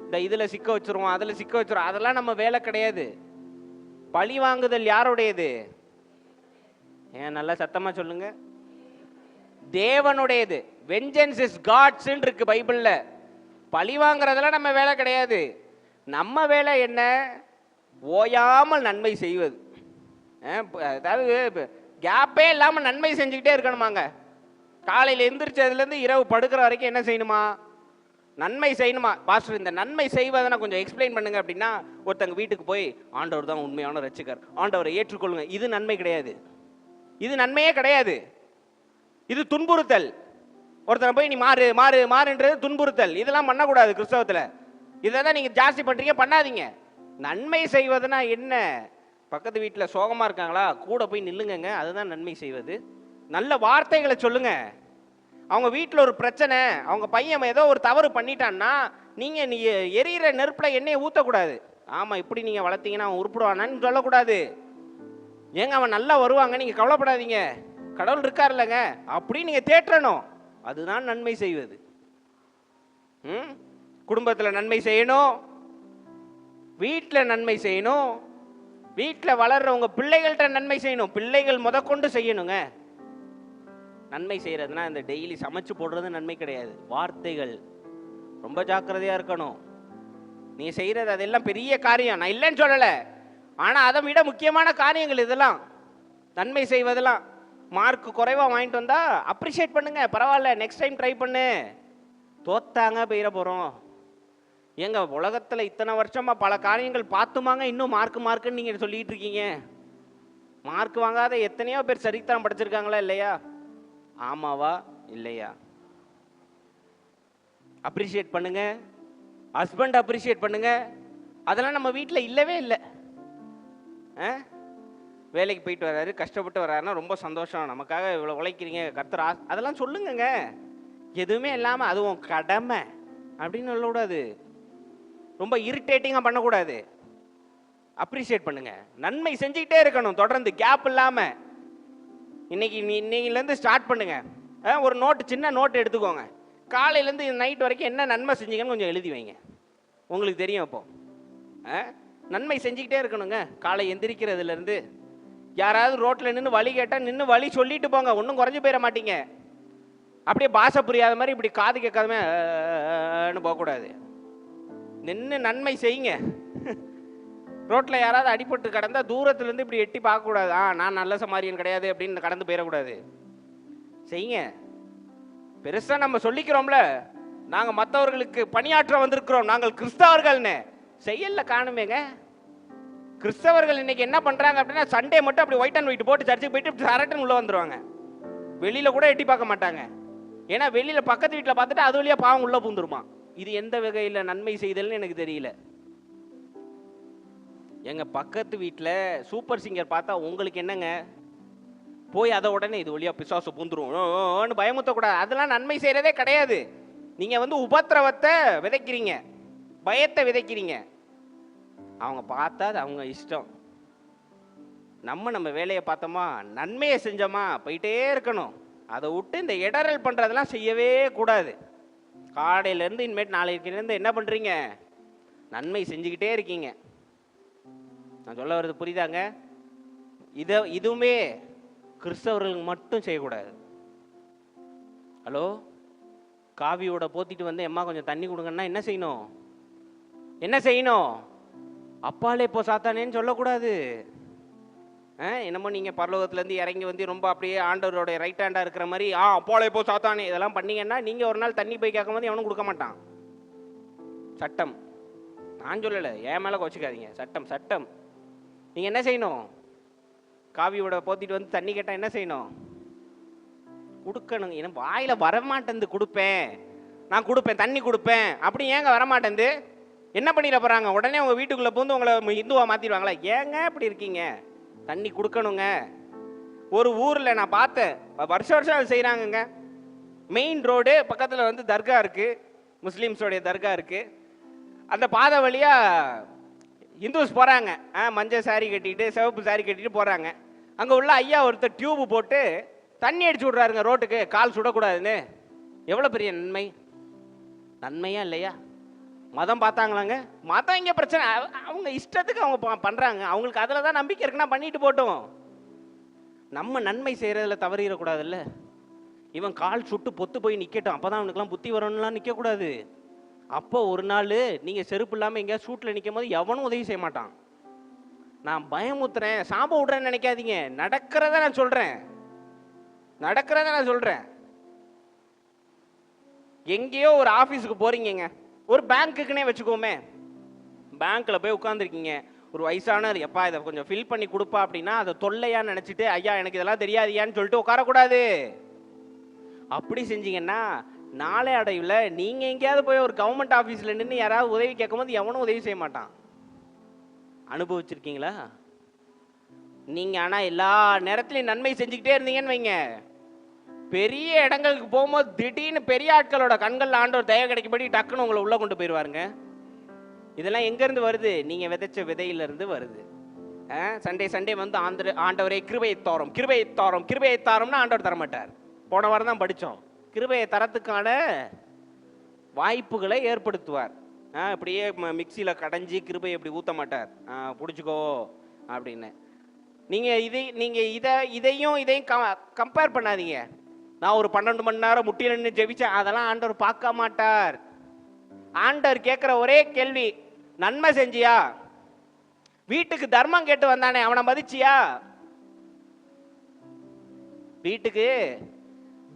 இந்த இதில் சிக்க வச்சுருவோம், அதில் சிக்க வச்சுருவோம், அதெல்லாம் நம்ம வேலை கிடையாது. பழி வாங்குதல் யாருடையது? ஏன் நல்லா சத்தமாக சொல்லுங்க. தேவனுடையது. வெஞ்சன்ஸ் இஸ் காட்ஸ்ன்னு இருக்கு பைபிளில். பழி வாங்குறதெல்லாம் நம்ம வேலை கிடையாது. நம்ம வேலை என்ன? ஓயாமல் நன்மை செய்வது. அதாவது கேப்பே இல்லாமல் நன்மை செஞ்சுக்கிட்டே இருக்கணுமாங்க. காலையில் எந்திரிச்சதுலேருந்து இரவு படுக்கிற வரைக்கும் என்ன செய்யணுமா? நன்மை செய்யணுமா? பாஸ்டர், இந்த நன்மை செய்வதை கொஞ்சம் எக்ஸ்பிளைன் பண்ணுங்க அப்படின்னா, ஒருத்தங்க வீட்டுக்கு போய் ஆண்டவர் தான் உண்மையான ரட்சிகர், ஆண்டவரை ஏற்றுக்கொள்ளுங்க, இது நன்மை கிடையாது. இது நன்மையே கிடையாது. இது துன்புறுத்தல். ஒருத்தனை போய் நீ மாறு மாறு மாறுன்றது துன்புறுத்தல். இதெல்லாம் பண்ணக்கூடாது கிறிஸ்தவத்தில். இதை தான் நீங்கள் ஜாஸ்தி பண்ணுறீங்க, பண்ணாதீங்க. நன்மை செய்வதுனா என்ன? பக்கத்து வீட்டில் சோகமாக இருக்காங்களா, கூட போய் நில்லுங்க, அதுதான் நன்மை செய்வது. நல்ல வார்த்தைகளை சொல்லுங்க. அவங்க வீட்டில் ஒரு பிரச்சனை, அவங்க பையன் ஏதோ ஒரு தவறு பண்ணிட்டான்னா நீ எரியிற நெருப்பில் எண்ணெயை ஊற்றக்கூடாது. ஆமாம், இப்படி நீங்கள் வளர்த்தீங்கன்னா அவன் உருப்பிடுவானான்னு சொல்லக்கூடாது. ஏங்க அவன் நல்லா வருவாங்க, நீங்கள் கவலைப்படாதீங்க, கடவுள் இருக்கார் இல்லைங்க, அப்படி நீங்கள் தேற்றணும். அதுதான் நன்மை செய்வது. குடும்பத்தில் நன்மை செய்யணும், வீட்டில் நன்மை செய்யணும், வீட்டில் வளர்றவங்க பிள்ளைகள்கிட்ட நன்மை செய்யணும், பிள்ளைகள் முதற்கொண்டு செய்யணுங்க. நன்மை செய்கிறதுனா இந்த டெய்லி சமைச்சு போடுறது நன்மை கிடையாது. வார்த்தைகள் ரொம்ப ஜாக்கிரதையாக இருக்கணும். நீங்கள் செய்கிறது அதெல்லாம் பெரிய காரியம், நான் இல்லைன்னு சொல்லலை. ஆனால் அதை விட முக்கியமான காரியங்கள் இதெல்லாம். நன்மை செய்வதெல்லாம். மார்க் குறைவாக வாங்கிட்டு வந்தால் அப்ரிஷியேட் பண்ணுங்க, பரவாயில்ல, நெக்ஸ்ட் டைம் ட்ரை பண்ணு. தோத்தாங்க போயிட போகிறோம். ஏங்க உலகத்தில் இத்தனை வருஷமாக பல காரியங்கள் பார்த்துமாங்க இன்னும் மார்க்குன்னு நீங்கள் சொல்லிகிட்டு இருக்கீங்க. மார்க் வாங்காத எத்தனையோ பேர் சரித்திரம் படிச்சிருக்காங்களா இல்லையா? ஆமாவா இல்லையா? அப்ரிஷியேட் பண்ணுங்க, ஹஸ்பண்ட் அப்ரிஷியேட் பண்ணுங்க. அதெல்லாம் நம்ம வீட்டில் இல்லவே இல்லை. வேலைக்கு போயிட்டு வர்றாரு, கஷ்டப்பட்டு வர்றாருன்னா ரொம்ப சந்தோஷம், நமக்காக இவ்வளோ உழைக்கிறீங்க கர்த்தர், அதெல்லாம் சொல்லுங்கங்க. எதுவுமே இல்லாமல் அதுவும் கடமை அப்படின்னு சொல்லக்கூடாது. ரொம்ப இரிட்டேட்டிங்காக பண்ணக்கூடாது. அப்ரிஷியேட் பண்ணுங்க, நன்மை செஞ்சுக்கிட்டே இருக்கணும் தொடர்ந்து, கேப் இல்லாமல். இன்னைக்குலேருந்து ஸ்டார்ட் பண்ணுங்க. ஒரு நோட்டு, சின்ன நோட்டு எடுத்துக்கோங்க. காலையிலேருந்து நைட் வரைக்கும் என்ன நன்மை செஞ்சீங்கன்னு கொஞ்சம் எழுதி வைங்க. உங்களுக்கு தெரியும். இப்போ நன்மை செஞ்சுக்கிட்டே இருக்கணுங்க. காலை எந்திரிக்கிறதுலேருந்து யாராவது ரோட்டில் நின்று வழி கேட்டால் நின்று வழி சொல்லிட்டு போங்க, ஒன்றும் குறைஞ்சி போயிட மாட்டீங்க. அப்படியே பாஷை புரியாத மாதிரி இப்படி காது கேட்காதமே போகக்கூடாது. நின்று நன்மை செய்யுங்க. ரோட்டில் யாராவது அடிபட்டு கடந்தால் தூரத்துலேருந்து இப்படி எட்டி பார்க்கக்கூடாது. நான் நல்ல சமாரியன் கிடையாது அப்படின்னு கடந்து போயிடக்கூடாது. செய்யுங்க. பெருசாக நம்ம சொல்லிக்கிறோம்ல, நாங்கள் மற்றவர்களுக்கு பணியாற்ற வந்திருக்கிறோம், நாங்கள் கிறிஸ்தவர்கள்னு. செய்யல காணுமேங்க. கிறிஸ்தவர்கள் இன்னைக்கு என்ன பண்ணுறாங்க அப்படின்னா, சண்டே மட்டும் அப்படி ஒயிட் அண்ட் ஒயிட் போட்டு சர்ச்சுக்கு போயிட்டு சரட்டுன்னு உள்ளே வந்துடுவாங்க. வெளியில் கூட எட்டி பார்க்க மாட்டாங்க. ஏன்னா வெளியில் பக்கத்து வீட்டில் பார்த்துட்டு அது வழியாக பாவம் உள்ளே பூந்துருமா. இது எந்த வகையில் நன்மை செய்தல்னு எனக்கு தெரியல. எங்கள் பக்கத்து வீட்டில் சூப்பர் சிங்கர் பார்த்தா உங்களுக்கு என்னங்க, போய் அதை உடனே இது வழியாக பிசாசு பூந்துரும் பயமுத்தக்கூடாது. அதெல்லாம் நன்மை செய்கிறதே கிடையாது. நீங்கள் உபத்திரவத்தை விதைக்கிறீங்க, பயத்தை விதைக்கிறீங்க. அவங்க பார்த்தா அது அவங்க இஷ்டம். நம்ம வேலையை பார்த்தோமா, நன்மையை செஞ்சோமா போயிட்டே இருக்கணும். அதை விட்டு இந்த இடரல் பண்ணுறதெல்லாம் செய்யவே கூடாது. காலையிலேருந்து இனிமேட்டு நாளைக்குலேருந்து என்ன பண்ணுறீங்க, நன்மை செஞ்சுக்கிட்டே இருக்கீங்க. நான் சொல்ல வர்றது புரியுதாங்க? இதுவுமே கிறிஸ்தவர்களுக்கு மட்டும் செய்யக்கூடாது. ஹலோ, காவியோட போத்திட்டு வந்து எம்மா கொஞ்சம் தண்ணி கொடுங்கன்னா என்ன செய்யணும்? என்ன செய்யணும்? அப்பாலே இப்போ சாத்தானேன்னு சொல்லக்கூடாது. என்னமோ நீங்கள் பரலோகத்துலேருந்து இறங்கி வந்து ரொம்ப அப்படியே ஆண்டவரோட ரைட் ஹேண்டாக இருக்கிற மாதிரி அப்பாலே இப்போ சாத்தானே இதெல்லாம் பண்ணீங்கன்னா நீங்கள் ஒரு நாள் தண்ணி போய் கேட்கும் போது எவனும் கொடுக்க மாட்டான். சட்டம். நான் சொல்லலை, என் மேலே கோச்சிக்காதீங்க. சட்டம். நீங்கள் என்ன செய்யணும்? காவியோட போத்திட்டு வந்து தண்ணி கேட்டால் என்ன செய்யணும்? கொடுக்கணுங்க. ஏன்னா வாயில் வரமாட்டேந்து கொடுப்பேன், நான் கொடுப்பேன், தண்ணி கொடுப்பேன் அப்படி ஏங்க வரமாட்டேந்து? என்ன பண்ணிட போகிறாங்க? உடனே உங்கள் வீட்டுக்குள்ளே பூந்து உங்களை இந்துவாக மாற்றிடுவாங்களா? ஏங்க இப்படி இருக்கீங்க? தண்ணி கொடுக்கணுங்க. ஒரு ஊரில் நான் பார்த்தேன், வருஷம் அது செய்கிறாங்கங்க. மெயின் ரோடு பக்கத்தில் தர்கா இருக்குது, முஸ்லீம்ஸோடைய தர்கா இருக்குது. அந்த பாதை வழியாக இந்துஸ் போகிறாங்க. மஞ்சள் சாரி கட்டிட்டு சிவப்பு சாரி கட்டிட்டு போகிறாங்க. அங்கே உள்ள ஐயா ஒருத்தர் டியூப்பு போட்டு தண்ணி அடிச்சு விட்றாருங்க ரோட்டுக்கு, கால் சுடக்கூடாதுன்னு. எவ்வளோ பெரிய நன்மை! நன்மையா இல்லையா? மதம் பார்த்தாங்களாங்க? மதம் இங்கே பிரச்சனை. அவங்க இஷ்டத்துக்கு அவங்க பண்ணுறாங்க. அவங்களுக்கு அதில் தான் நம்பிக்கை இருக்குன்னா பண்ணிட்டு போட்டோம். நம்ம நன்மை செய்கிறதுல தவறிடக்கூடாதுல்ல. இவன் கால் சுட்டு பொத்து போய் நிற்கட்டும், அப்போ தான் அவனுக்குலாம் புத்தி வரணும்லாம் நிற்கக்கூடாது. அப்போ ஒரு நாள் நீங்கள் செருப்பு இல்லாமல் எங்கேயாவது சூட்டில் நிற்கும் போது எவனும் உதவி செய்ய மாட்டான். நான் பயமுத்துறேன், சாப விட்றேன்னு நினைக்காதீங்க. நடக்கிறத நான் சொல்கிறேன். எங்கேயோ ஒரு ஆஃபீஸுக்கு போகிறீங்க, ஒரு பேங்க்குக்குன்னே வச்சுக்கோமே. பேங்க்கில் போய் உட்காந்துருக்கீங்க, ஒரு வயசானவர் எப்பா இதை கொஞ்சம் ஃபில் பண்ணி கொடுப்பா அப்படின்னா அதை தொல்லையான்னு நினச்சிட்டு ஐயா எனக்கு இதெல்லாம் தெரியாதியான்னு சொல்லிட்டு உட்காரக்கூடாது. அப்படி செஞ்சீங்கன்னா நாளை அடைவில் நீங்கள் எங்கேயாவது போய் ஒரு கவர்மெண்ட் ஆஃபீஸில் நின்று யாராவது உதவி கேட்கும்போது எவனும் உதவி செய்ய மாட்டான். அனுபவிச்சிருக்கீங்களா நீங்கள்? ஆனால் எல்லா நேரத்துலையும் நன்மை செஞ்சுக்கிட்டே இருந்தீங்கன்னு வைங்க, பெரிய இடங்களுக்கு போகும்போது திடீர்னு பெரிய ஆட்களோட கண்கள் ஆண்டவர் தயவு கிடைக்கும்படி டக்குன்னு உங்களை உள்ள கொண்டு போயிடுவாருங்க. இதெல்லாம் எங்கேருந்து வருது? நீங்கள் விதைச்ச விதையிலிருந்து வருது. சண்டே சண்டே வந்து ஆண்டவரே கிருபையை தாரும், கிருபையை தாரும், கிருபையை தாரும்னா ஆண்டவர் தரமாட்டார். போன வாரம் தான் படித்தோம். கிருபையை தரத்துக்கான வாய்ப்புகளை ஏற்படுத்துவார். இப்படியே மிக்சியில் கடைஞ்சி கிருபையை இப்படி ஊற்ற மாட்டார். பிடிச்சிக்கோ அப்படின்னு. இதையும் கம்பேர் பண்ணாதீங்க. நான் ஒரு 12 மணி நேரம் முட்டியில் நின்று ஜெபிச்சேன், அதெல்லாம் ஆண்டவர் பார்க்க மாட்டார். ஆண்டவர் கேட்குற ஒரே கேள்வி, நன்மை செஞ்சியா? வீட்டுக்கு தர்மம் கேட்டு வந்தானே அவனை மதிச்சியா? வீட்டுக்கு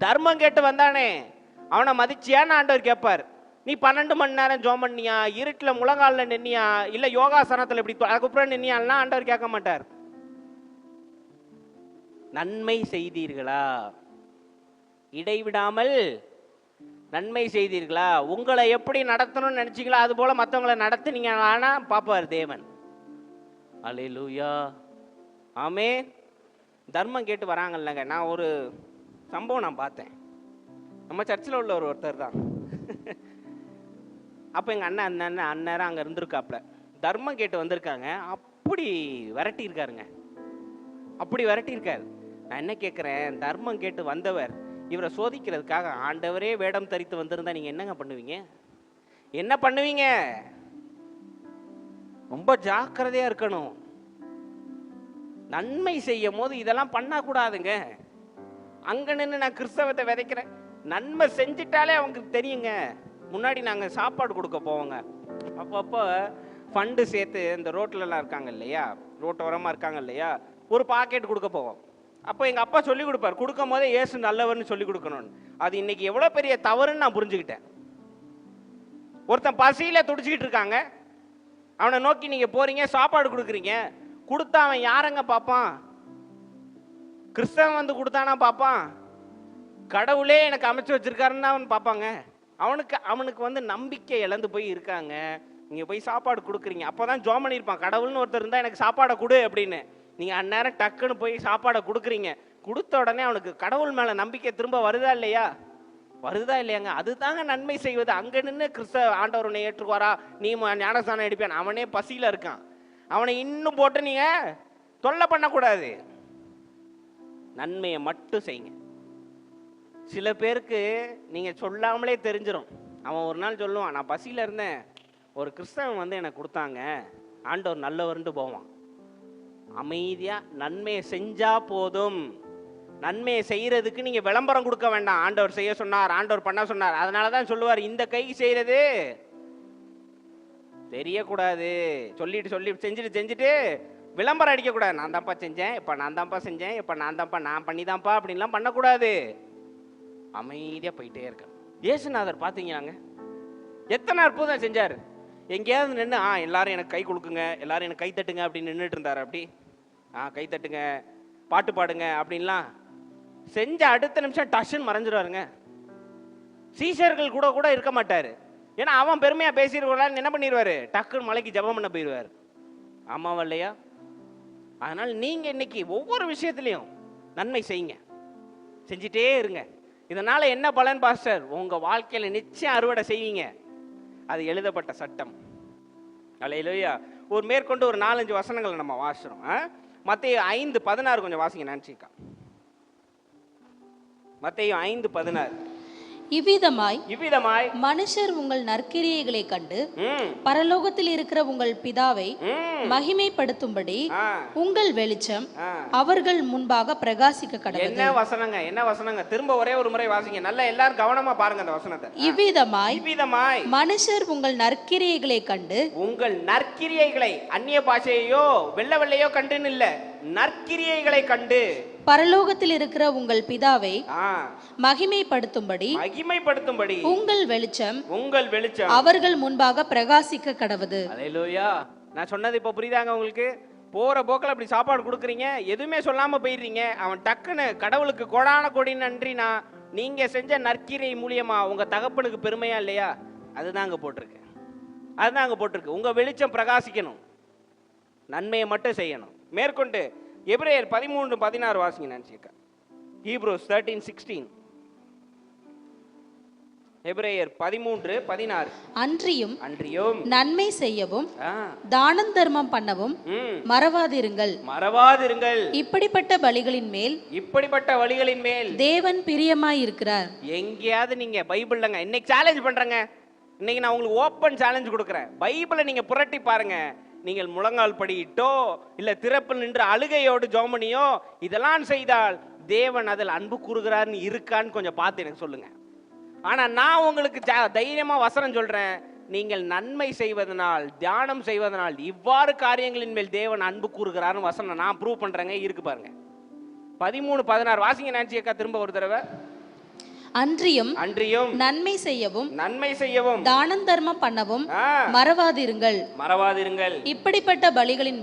தர்மம் கேட்டு வந்தானே அவனை மதிச்சியான்னு ஆண்டவர் கேட்பார். நீ 12 மணி நேரம் ஜோம் பண்ணியா, இருட்டில் முழங்காலில் நின்னியா, இல்லை யோகாசனத்தில் இப்படி அதுக்கப்புறம் நின்னியான்னா ஆண்டவர் கேட்க மாட்டார். நன்மை செய்தீர்களா? இடைவிடாமல் நன்மை செய்தீர்களா? உங்களை எப்படி நடத்தணும்னு நினைச்சீங்களா அது போல மற்றவங்களை நடத்துனீங்கன்னா பார்ப்பார் தேவன். அல்லேலூயா, ஆமென். தர்மம் கேட்டு வராங்கல்லங்க. நான் ஒரு சம்பவம் நான் பார்த்தேன். நம்ம சர்ச்சில் உள்ள ஒருத்தர் தான். அப்போ எங்கள் அண்ணன் அங்கே இருந்திருக்காப்புல. தர்மம் கேட்டு வந்திருக்காங்க. அப்படி விரட்டியிருக்காருங்க, அப்படி விரட்டியிருக்காரு. நான் என்ன கேட்குறேன், தர்மம் கேட்டு வந்தவர் இவரை சோதிக்கிறதுக்காக ஆண்டவரே வேடம் தரித்து வந்திருந்தா நீங்கள் என்னங்க பண்ணுவீங்க? என்ன பண்ணுவீங்க? ரொம்ப ஜாக்கிரதையாக இருக்கணும். நன்மை செய்யும் போது இதெல்லாம் பண்ணக்கூடாதுங்க. அங்கே நின்று நான் கிறிஸ்தவத்தை விதைக்கிறேன், நன்மை செஞ்சிட்டாலே அவங்களுக்கு தெரியுங்க. முன்னாடி நாங்கள் சாப்பாடு கொடுக்க போவோங்க. அப்பப்போ ஃபண்டு சேர்த்து இந்த ரோட்லலாம் இருக்காங்க இல்லையா, ரோட்டோரமாக இருக்காங்க இல்லையா, ஒரு பாக்கெட் கொடுக்க போவோம். அப்போ எங்கள் அப்பா சொல்லி கொடுப்பார், கொடுக்கும் போதே ஏசு நல்லவர்னு சொல்லி கொடுக்கணும்னு. அது இன்னைக்கு எவ்வளோ பெரிய தவறுன்னு நான் புரிஞ்சுக்கிட்டேன். ஒருத்தன் பசியில் துடிச்சிக்கிட்டு இருக்காங்க, அவனை நோக்கி நீங்கள் போகிறீங்க, சாப்பாடு கொடுக்குறீங்க. கொடுத்தா அவன் யாரங்க பார்ப்பான்? கிறிஸ்தவன் வந்து கொடுத்தானா பார்ப்பான்? கடவுளே எனக்கு அமைச்சு வச்சிருக்காருன்னு அவன் பார்ப்பாங்க. அவனுக்கு வந்து நம்பிக்கை இழந்து போய் இருக்காங்க. நீங்கள் போய் சாப்பாடு கொடுக்குறீங்க, அப்போ தான் ஜோம் பண்ணியிருப்பான், கடவுள்னு ஒருத்தர் இருந்தால் எனக்கு சாப்பாடை கொடு அப்படின்னு. நீங்கள் அந்நேரம் டக்குன்னு போய் சாப்பாடை கொடுக்குறீங்க. கொடுத்த உடனே அவனுக்கு கடவுள் மேலே நம்பிக்கை திரும்ப வருதா இல்லையா? வருதா இல்லையாங்க? அதுதாங்க நன்மை செய்வது. அங்கே நின்று ஆண்டவர் உன்னை ஏற்றுக்குவாரா, நீ ஞானஸ்தானம் எடுப்பேன், அவனே பசியில் இருக்கான், அவனை இன்னும் போட்டு நீங்கள் தொல்லை பண்ணக்கூடாது. நன்மையை மட்டும் செய்யுங்க. சில பேருக்கு நீங்கள் சொல்லாமலே தெரிஞ்சிடும். அவன் ஒரு நாள் சொல்லுவான், நான் பசியில் இருந்தேன், ஒரு கிறிஸ்தவன் வந்து எனக்கு கொடுத்தாங்க, ஆண்டவர் நல்லவர்ன்ட்டு போவான். அமைதியாக நன்மையை செஞ்சால் போதும். நன்மையை செய்கிறதுக்கு நீங்கள் விளம்பரம் கொடுக்க வேண்டாம். ஆண்டவர் செய்ய சொன்னார், ஆண்டவர் பண்ண சொன்னார். அதனால தான் சொல்லுவார், இந்த கைக்கு செய்கிறது தெரியக்கூடாது. செஞ்சுட்டு விளம்பரம் அடிக்கக்கூடாது. நான் தான்ப்பா செஞ்சேன், இப்போ நான் தான்ப்பா செஞ்சேன், இப்போ நான் பண்ணி தான்ப்பா அப்படின்லாம் பண்ணக்கூடாது. அமைதியாக போயிட்டே இருக்க. இயேசுநாதர் பார்த்தீங்கன்னாங்க எத்தனை அற்புதம் செஞ்சார். எங்கேயாவது நின்று எல்லாரும் எனக்கு கை கொடுக்குங்க, எல்லாரும் எனக்கு கை தட்டுங்க அப்படின்னு நின்றுட்டு இருந்தார். அப்படி கை தட்டுங்க, பாட்டு பாடுங்க அப்படின்லாம் செஞ்ச அடுத்த நிமிஷம் டஷ்ன்னு மறைஞ்சிருவாருங்க. சீஷர்கள் கூட இருக்க மாட்டார். ஏன்னா அவன் பெருமையாக பேசிடுவான்னு என்ன பண்ணிடுவார், டக்குன்னு மலைக்கு ஜெபம் பண்ண போயிடுவார். ஆமாவா இல்லையா? அதனால் நீங்கள் இன்னைக்கு ஒவ்வொரு விஷயத்துலையும் நன்மை செய்யுங்க, செஞ்சிட்டே இருங்க. இதனால் என்ன பலன் பாஸ்டர்? உங்கள் வாழ்க்கையில் நிச்சயம் அறுவடை செய்வீங்க. அது எழுதப்பட்ட சட்டம். அல்லேலூயா. ஒரு மேற்கொண்டு ஒரு 4-5 வசனங்களை நம்ம வாசிக்கிறோம். மத்தேயு 5:16 கொஞ்சம் வாசிங்க நினச்சிக்கா. மத்தேயு 5:16. இவ்விதமாய் மனுஷர் உங்கள் நற்கிரியைகளை கண்டு பரலோகத்தில் இருக்கிற உங்கள் பிதாவை மகிமைப்படுத்தும்படி உங்கள் வெளிச்சம் அவர்கள் முன்பாக பிரகாசிக்க கடவுது. என்ன வசனங்க? திரும்ப ஒரே ஒரு முறை வாசிங்க. நல்லா எல்லாரும் கவனமா பாருங்க அந்த வசனத்தை. இவ்விதமாய் மனுஷர் உங்கள் நற்கிரியைகளை கண்டு, உங்கள் நற்கிரியைகளை அந்நிய பாஷையோ வெள்ளையோ கண்டுன்னு இல்ல, நற்கிரியைகளை கண்டு பரலோகத்தில் இருக்கிற உங்கள் பிதாவை மகிமைப்படுத்தும்படி உங்கள் வெளிச்சம் அவர்கள் முன்பாக பிரகாசிக்க கடவுது. அல்லேலூயா. நான் சொன்னது இப்போ புரியுதாங்க உங்களுக்கு? போற போக்கில் அப்படி சாப்பாடு கொடுக்குறீங்க, எதுவுமே சொல்லாம போயிடுறீங்க. அவன் டக்குன்னு கடவுளுக்கு கோடான கோடி நன்றினா நீங்க செஞ்ச நற்கிரை மூலியமா உங்க தகப்பனுக்கு பெருமையா இல்லையா? அதுதான் அங்க போட்டிருக்கு. உங்க வெளிச்சம் பிரகாசிக்கணும், நன்மையை மட்டும் செய்யணும். மேற்கொண்டு எபிரேயர் 13:16 வாசிங்க நினைச்சிருக்க. Hebrews 13:16. எபிரேயர் 13:16. அன்றியும் அன்றியும் நன்மை செய்யவும் தானம் தர்மம் பண்ணவும் மறவாதிருங்கள். இப்படிப்பட்ட வழிகளின் மேல் தேவன் பிரியமாய் இருக்கிறார். எங்கேயாவது நீங்க பைபிள்லங்க இன்னைக்கு சேலஞ்ச் பண்றேங்க. இன்னைக்கு நான் உங்களுக்கு ஓப்பன் சேலஞ்ச் கொடுக்குறேன். பைபிளை நீங்க புரட்டி பாருங்க. நீங்கள் முழங்கால் படியிட்டோ இல்ல திறப்பில் நின்று அழுகையோடு ஜோமனியோ இதெல்லாம் செய்தால் தேவன் அதில் அன்பு கூறுகிறார்னு இருக்கான்னு கொஞ்சம் பார்த்து எனக்கு சொல்லுங்க. ஆனா நான் உங்களுக்கு தைரியமா வசனம் சொல்றேன். நீங்கள் நன்மை செய்வதனால் தியானம் செய்வதனால் இவ்வாறு காரியங்களின் மேல் தேவன் அன்பு கூறுகிறார்னு வசனம் நான் ப்ரூவ் பண்றேங்க. இருக்கு பாருங்க. 13:16 வாசிங்க நான்சி அக்கா திரும்ப ஒரு தடவை. அன்றியும் நன்மை செய்யவும் தானம் தர்மம் பண்ணவும் மறவாதிருங்கள். இப்படிப்பட்ட வழிகளின்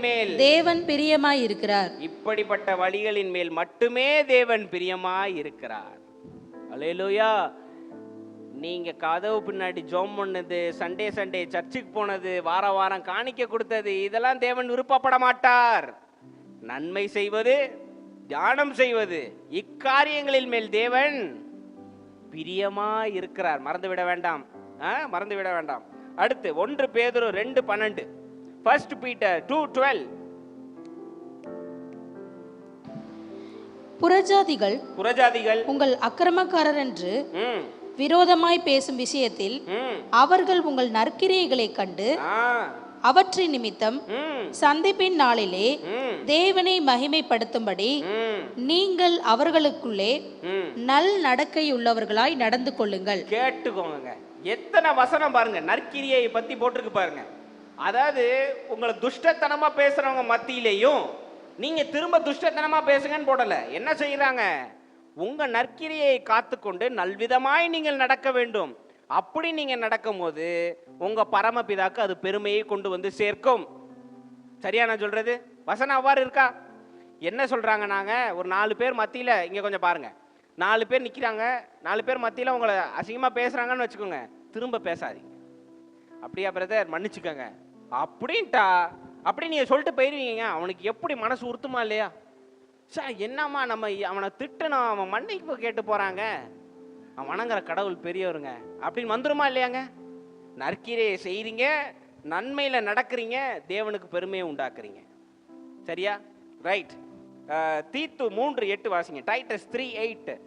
மேல் தேவன் பிரியமாய் இருக்கிறார். இப்படிப்பட்ட வழிகளின் மேல் மட்டுமே தேவன் பிரியமாய் இருக்கிறார். அல்லேலூயா. நீங்க கதவு பின்னாடி ஜோம் பண்ணது, சண்டே சர்ச்சுக்கு போனது, வாரம் காணிக்க கொடுத்தது, இதெல்லாம் தேவன் விருப்பப்பட மாட்டார். நன்மை செய்வது, தியானம் செய்வது, இக்காரியங்களில் மேல் தேவன் பிரியமாய் இருக்கிறார். மறந்துவிட வேண்டாம். அடுத்து 1 பேதுரு 2:12. 1 பீட்டர் 2:12. புறஜாதிகள் உங்கள் அக்கிரமக்காரர் என்று விரோதமாய் பேசும் விஷயத்தில் அவர்கள் உங்கள் நற்கிரியைகளை கண்டு அவற்றின் நிமித்தம் சந்திப்பின் நாளிலே தேவனை மகிமைப்படுத்தும்படி நீங்கள் அவர்களுக்குள்ளே நல் நடக்கையுள்ளவர்களாய் நடந்து கொள்ளுங்கள். கேட்டுக்கோங்க, எத்தனை வசனம் பாருங்க. நற்கிரியை பத்தி போட்டிருக்கு பாருங்க. அதாவது உங்களை துஷ்டத்தனமா பேசுறவங்க மத்தியிலையும் நீங்க திரும்ப துஷ்டத்தனமா பேசுங்கன்னு போடல. என்ன செய்யறாங்க? உங்க நற்கிரியை காத்துக்கொண்டு நல்விதமாய் நீங்கள் நடக்க வேண்டும். அப்படி நீங்க நடக்கும் போது உங்க பரமபிதாக்கு அது பெருமையை கொண்டு வந்து சேர்க்கும். சரியா நான் சொல்றது? வசனம் அவ்வாறு இருக்கா? என்ன சொல்றாங்க? நாங்க ஒரு 4 பேர் மத்தியில, இங்க கொஞ்சம் பாருங்க, 4 பேர் நிக்கிறாங்க, 4 பேர் மத்தியில உங்களை அசிங்கமா பேசுறாங்கன்னு வச்சுக்கோங்க, திரும்ப பேசாதீங்க. அப்படியா பிரதர், மன்னிச்சுக்கோங்க அப்படின்ட்டா அப்படி நீங்க சொல்லிட்டு போயிருவீங்க. அவனுக்கு எப்படி மனசு உறுத்துமா இல்லையா? சார் என்னம்மா நம்ம அவனை திட்டணும், அவன் மன்னிப்பு கேட்டு போறாங்க, அவன் வணங்குற கடவுள் பெரியவருங்க அப்படின்னு வந்துருமா இல்லையாங்க? நற்கிரியை செய்றீங்க, நன்மையில நடக்கிறீங்க, தேவனுக்கு பெருமையை உண்டாக்குறீங்க. சரியா? ரைட். தீத்து 3:8 வாசிங்க. டைட்டஸ் 3:8.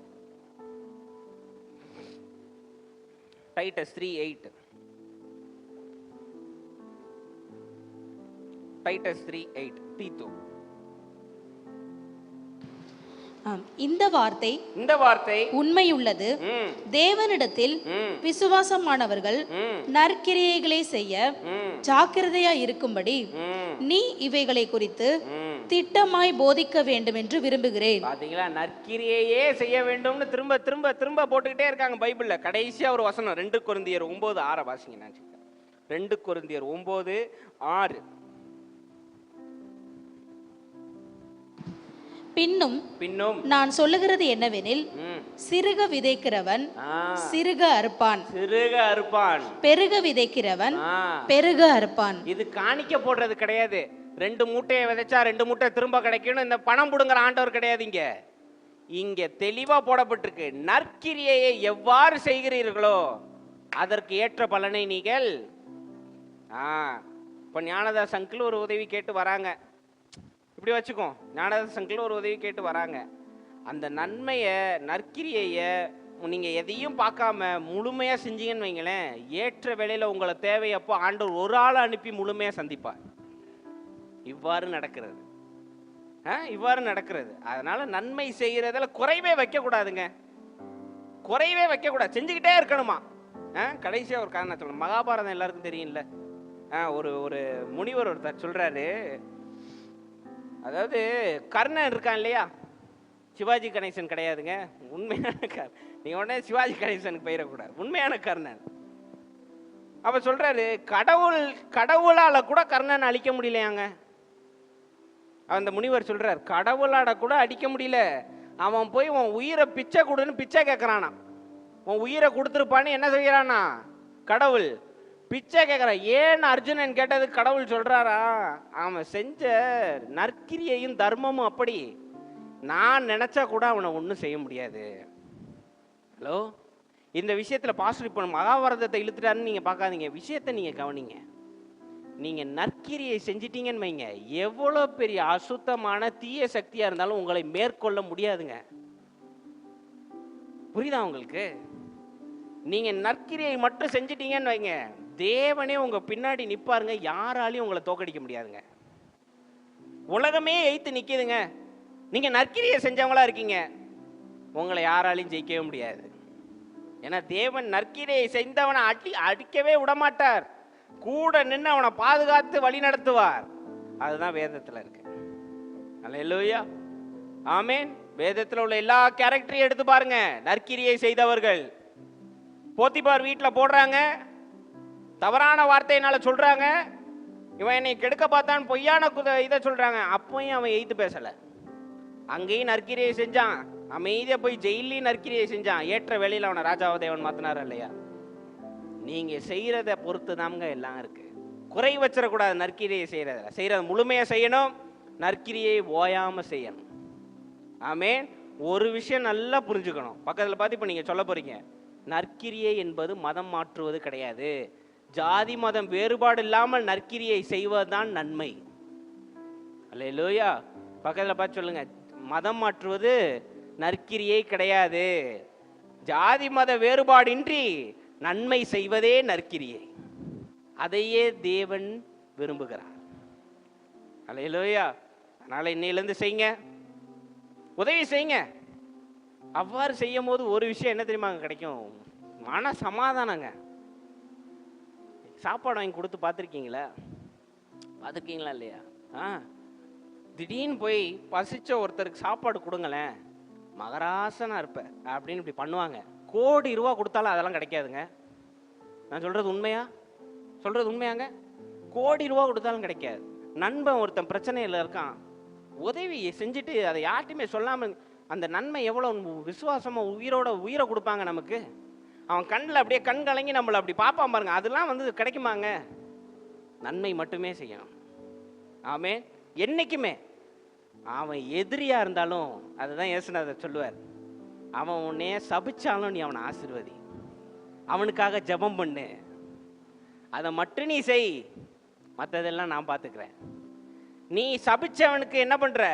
டைட்டஸ் 3:8. டைட்டஸ் 3:8. தீத்து. இந்த வார்த்தை உண்மையுள்ளது. தேவனிடத்தில் விசுவாசமானவர்கள் நற்கிரியைகளை செய்ய ஜாக்கிரதையா இருக்கும்படி நீ இவைகளை குறித்து திட்டமாய் போதிக்க வேண்டும் என்று விரும்புகிறேன். பாத்தீங்களா? நற்கிரியையே செய்ய வேண்டும்னு திரும்ப திரும்ப திரும்ப போட்டுக்கிட்டே இருக்காங்க பைபிள்ல. கடைசியா ஒரு வசனம் 2 கொரிந்தியர் 9:6 வாசிங்க. 2 கொரிந்தியர் 9:6. பின்னும் நான் சொல்லுகிறது என்னவெனில், சிறுக விதைக்கிறவன் சிறுக அறுப்பான், பெருக விதைக்கிறவன் பெருக அறுப்பான். இது காணிக்க போடுறது கிடையாது. 2 மூட்டையை விதைச்சா 2 மூட்டை திரும்ப கிடைக்கணும், இந்த பணம் புடுங்குற ஆண்டவர் கிடையாது. இங்க தெளிவா போடப்பட்டிருக்கு, நற்கிரியை எவ்வாறு செய்கிறீர்களோ அதற்கு ஏற்ற பலனை நீங்கள். இப்ப ஞானதாஸ் அங்கிள் ஒரு உதவி கேட்டு வராங்க, இப்படி வச்சுக்கோ, ஞானதாஸ் அங்கிள் ஒரு உதவி கேட்டு வராங்க. அந்த நன்மையை, நற்கிரியையை நீங்க எதையும் பார்க்காம முழுமையா செஞ்சீங்கன்னு வைங்களேன், ஏற்ற வேளையில உங்களை தேவையப்போ ஆண்டவர் ஒரு ஆளை அனுப்பி முழுமையா சந்திப்பார். இவ்வாறு நடக்கிறது. அதனால நன்மை செய்யறதுல குறைவே வைக்க கூடாதுங்க, குறைவே வைக்க கூடாது, செஞ்சுக்கிட்டே இருக்கணுமா. கடைசியா ஒரு காரணம் சொல்லணும். மகாபாரதம் எல்லாருக்கும் தெரியும்ல. ஒரு முனிவர் ஒருத்தர் சொல்றாரு, அதாவது கர்ணன் இருக்கான் இல்லையா, சிவாஜி கணேசன் கிடையாதுங்க, உண்மையான நீங்க உடனே சிவாஜி கணேசனுக்கு போயிடக்கூடாது, உண்மையான கர்ணன். அப்ப சொல்றாரு, கடவுளால கூட கர்ணன் அழிக்க முடியலையாங்க. அந்த முனிவர் சொல்றார், கடவுளாட கூட அடிக்க முடியல, அவன் போய் உன் உயிரை பிச்சை கொடுன்னு பிச்சை கேட்கறானா. உன் உயிரை கொடுத்துருப்பான்னு என்ன செய்யறானா கடவுள், பிச்சை கேட்கறான். ஏன்னு அர்ஜுனன் கேட்டதுக்கு கடவுள் சொல்றாரா, அவன் செஞ்ச நற்கிரியையும் தர்மமும் அப்படி, நான் நினைச்சா கூட அவனை ஒன்றும் செய்ய முடியாது. ஹலோ, இந்த விஷயத்தில் பாஸ்டர் இப்போ மகாபாரதத்தை இழுத்துட்டாருன்னு நீங்கள் பார்க்காதீங்க, விஷயத்தை நீங்கள் கவனிங்க. நீங்கள் நற்கிரியை செஞ்சிட்டீங்கன்னு வைங்க, எவ்வளோ பெரிய அசுத்தமான தீய சக்தியாக இருந்தாலும் உங்களை மேற்கொள்ள முடியாதுங்க. புரியுதா உங்களுக்கு? நீங்கள் நற்கிரியை மட்டும் செஞ்சிட்டீங்கன்னு வைங்க, தேவனே உங்கள் பின்னாடி நிற்பாருங்க, யாராலையும் உங்களை தோக்கடிக்க முடியாதுங்க. உலகமே எய்த்து நிற்கிதுங்க, நீங்கள் நற்கிரியை செஞ்சவங்களா இருக்கீங்க, உங்களை யாராலையும் ஜெயிக்கவே முடியாது. ஏன்னா தேவன் நற்கிரியை செய்தவனை அடிக்கவே விடமாட்டார், கூட நின்று அவனை பாதுகாத்து வழி நடத்துவார். அதுதான் வேதத்தில் இருக்கு. அல்லேலூயா, ஆமென். வேதத்தில் உள்ள எல்லா கேரக்டரையும் எடுத்து பாருங்க. நற்கிரியை செய்தவர்கள் போத்திபார் வீட்டில் போடுறாங்க, தவறான வார்த்தையினால சொல்றாங்க, இவன் என்னை கெடுக்க பார்த்தான் பொய்யான இதை சொல்றாங்க, அப்பயும் அவன் எய்த்து பேசலை. அங்கேயும் நற்கிரியை செஞ்சான், அமைதியா போய் ஜெயிலையும் நற்கிரியை செஞ்சான். ஏற்ற வேலையில் அவனை ராஜாவ தேவன் மாத்தினார் இல்லையா? நீங்க செய்யறத பொறுத்து தாங்க எல்லாம் இருக்கு. குறை வச்சிடக்கூடாது. நற்கிரியை செய்யறத முழுமையா செய்யணும், நற்கிரியை ஓயாம செய்யணும். ஆமென். ஒரு விஷயம் நல்லா புரிஞ்சுக்கணும். பக்கத்தில் பார்த்து இப்போ நீங்க சொல்ல போறீங்க, நற்கிரியை என்பது மதம் மாற்றுவது கிடையாது, ஜாதி மதம் வேறுபாடு இல்லாமல் நற்கிரியை செய்வதுதான் நன்மை. அல்லேலூயா. பக்கத்தில் பார்த்து சொல்லுங்க, மதம் மாற்றுவது நற்கிரியை கிடையாது, ஜாதி மத வேறுபாடின்றி நன்மை செய்வதே நற்கிரியை. அதையே தேவன் விரும்புகிறார். அல்லேலூயா. அதனால இன்னையிலேருந்து செய்யுங்க, உதவி செய்யுங்க. அவ்வாறு செய்யும் போது ஒரு விஷயம் என்ன தெரியுமா கிடைக்கும்? மன சமாதானங்க. சாப்பாடு வாங்கி கொடுத்து பார்த்துருக்கீங்களா? இல்லையா? திடீர்னு போய் பசிச்ச ஒருத்தருக்கு சாப்பாடு கொடுங்களேன், மகராசனா இருப்ப அப்படின்னு இப்படி பண்ணுவாங்க. கோடி ரூபா கொடுத்தாலும் அதெல்லாம் கிடைக்காதுங்க. நான் சொல்றது உண்மையா? உண்மையாங்க? கோடி ரூபா கொடுத்தாலும் கிடைக்காது. நண்பன் ஒருத்தன் பிரச்சனையில் இருக்கான், உதவி செஞ்சுட்டு அதை யார்ட்டையுமே சொல்லாமல், அந்த நன்மை எவ்வளோ விசுவாசமாக உயிரை கொடுப்பாங்க நமக்கு. அவன் கண்ணில் அப்படியே கண் கலங்கி நம்மளை அப்படி பார்ப்பான் பாருங்க, அதெல்லாம் கிடைக்குமாங்க? நன்மை மட்டுமே செய்யணும். ஆமே. என்னைக்குமே அவன் எதிரியா இருந்தாலும் அதுதான் இயேசுநாதர் சொல்லுவார், அவன் உன்னைய சபிச்சாலும் நீ அவனை ஆசீர்வதி, அவனுக்காக ஜெபம் பண்ணு, அதை மட்டும் நீ செய், மற்றதெல்லாம் நான் பார்த்துக்கிறேன். நீ சபிச்சவனுக்கு என்ன பண்ற?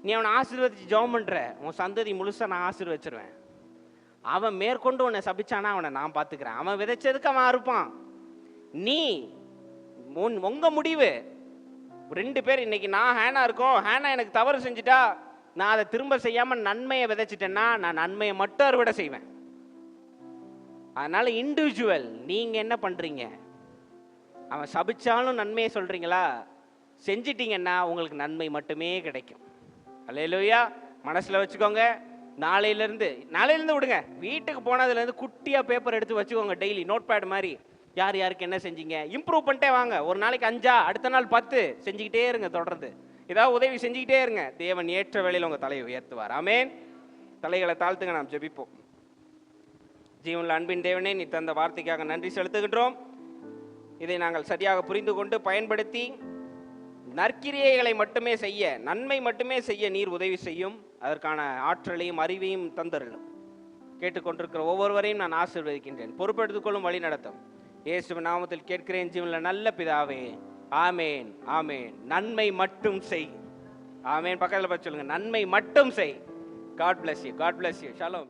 நீ அவனை ஆசீர்வதிச்சு ஜெபம் பண்ற, உன் சந்ததி முழுசா நான் ஆசீர்வச்சிருவேன். அவன் மேற்கொண்டு உன்னை சபிச்சானா அவனை நான் பார்த்துக்கிறேன். அவன் விதைச்சதுக்கு அவன் அறுப்பான். நீ உங்க முடிவு. 2 பேர் இன்னைக்கு நான் ஹேனா இருக்கோம், ஹேனா எனக்கு தவறு செஞ்சுட்டா நான் அதை திரும்ப செய்யாம நன்மையை விதைச்சிட்டேன்னா நான் நன்மையை மட்டும் அறுவடை செய்வேன். அதனால இண்டிவிஜுவல் நீங்க என்ன பண்றீங்க? அவன் சபிச்சாலும் நன்மையை சொல்றீங்களா? செஞ்சிட்டீங்கன்னா உங்களுக்கு நன்மை மட்டுமே கிடைக்கும். அல்லேலூயா. மனசுல வச்சுக்கோங்க. நாளையிலேருந்து விடுங்க, வீட்டுக்கு போனதுலேருந்து குட்டியா பேப்பர் எடுத்து வச்சுக்கோங்க, டெய்லி நோட் பேட் மாதிரி. யார் யாருக்கு என்ன செஞ்சீங்க இம்ப்ரூவ் பண்ணிட்டே வாங்க. ஒரு நாளைக்கு 5, அடுத்த நாள் 10 செஞ்சுக்கிட்டே இருங்க. தொடர்ந்து ஏதாவது உதவி செஞ்சுக்கிட்டே இருங்க. தேவன் ஏற்ற வேளையில் உங்க தலையை உயர்த்துவார். ஆமென். தலைகளை தாழ்த்துங்க, நாம் ஜெபிப்போம். ஜீவனில் அன்பின் தேவனே, நீ தந்த வார்த்தைக்காக நன்றி செலுத்துகின்றோம். இதை நாங்கள் சரியாக புரிந்து கொண்டு பயன்படுத்தி நற்கிரியைகளை மட்டுமே செய்ய, நன்மை மட்டுமே செய்ய நீர் உதவி செய்யும். அதற்கான ஆற்றலையும் அறிவையும் தந்தருளும். கேட்டுக்கொண்டிருக்கிற ஒவ்வொருவரையும் நான் ஆசீர்வதிக்கின்றேன். பொறுப்பெடுத்துக்கொள்ளும் வழி நடத்தும். இயேசுவின் நாமத்தில் கேட்கிறேன் ஜீவனில் நல்ல பிதாவே. ஆமேன். ஆமேன். நன்மை மட்டும் செய். ஆமேன். பக்கத்தில் பார்த்து சொல்லுங்க, நன்மை மட்டும் செய். God bless you. God bless you. Shalom.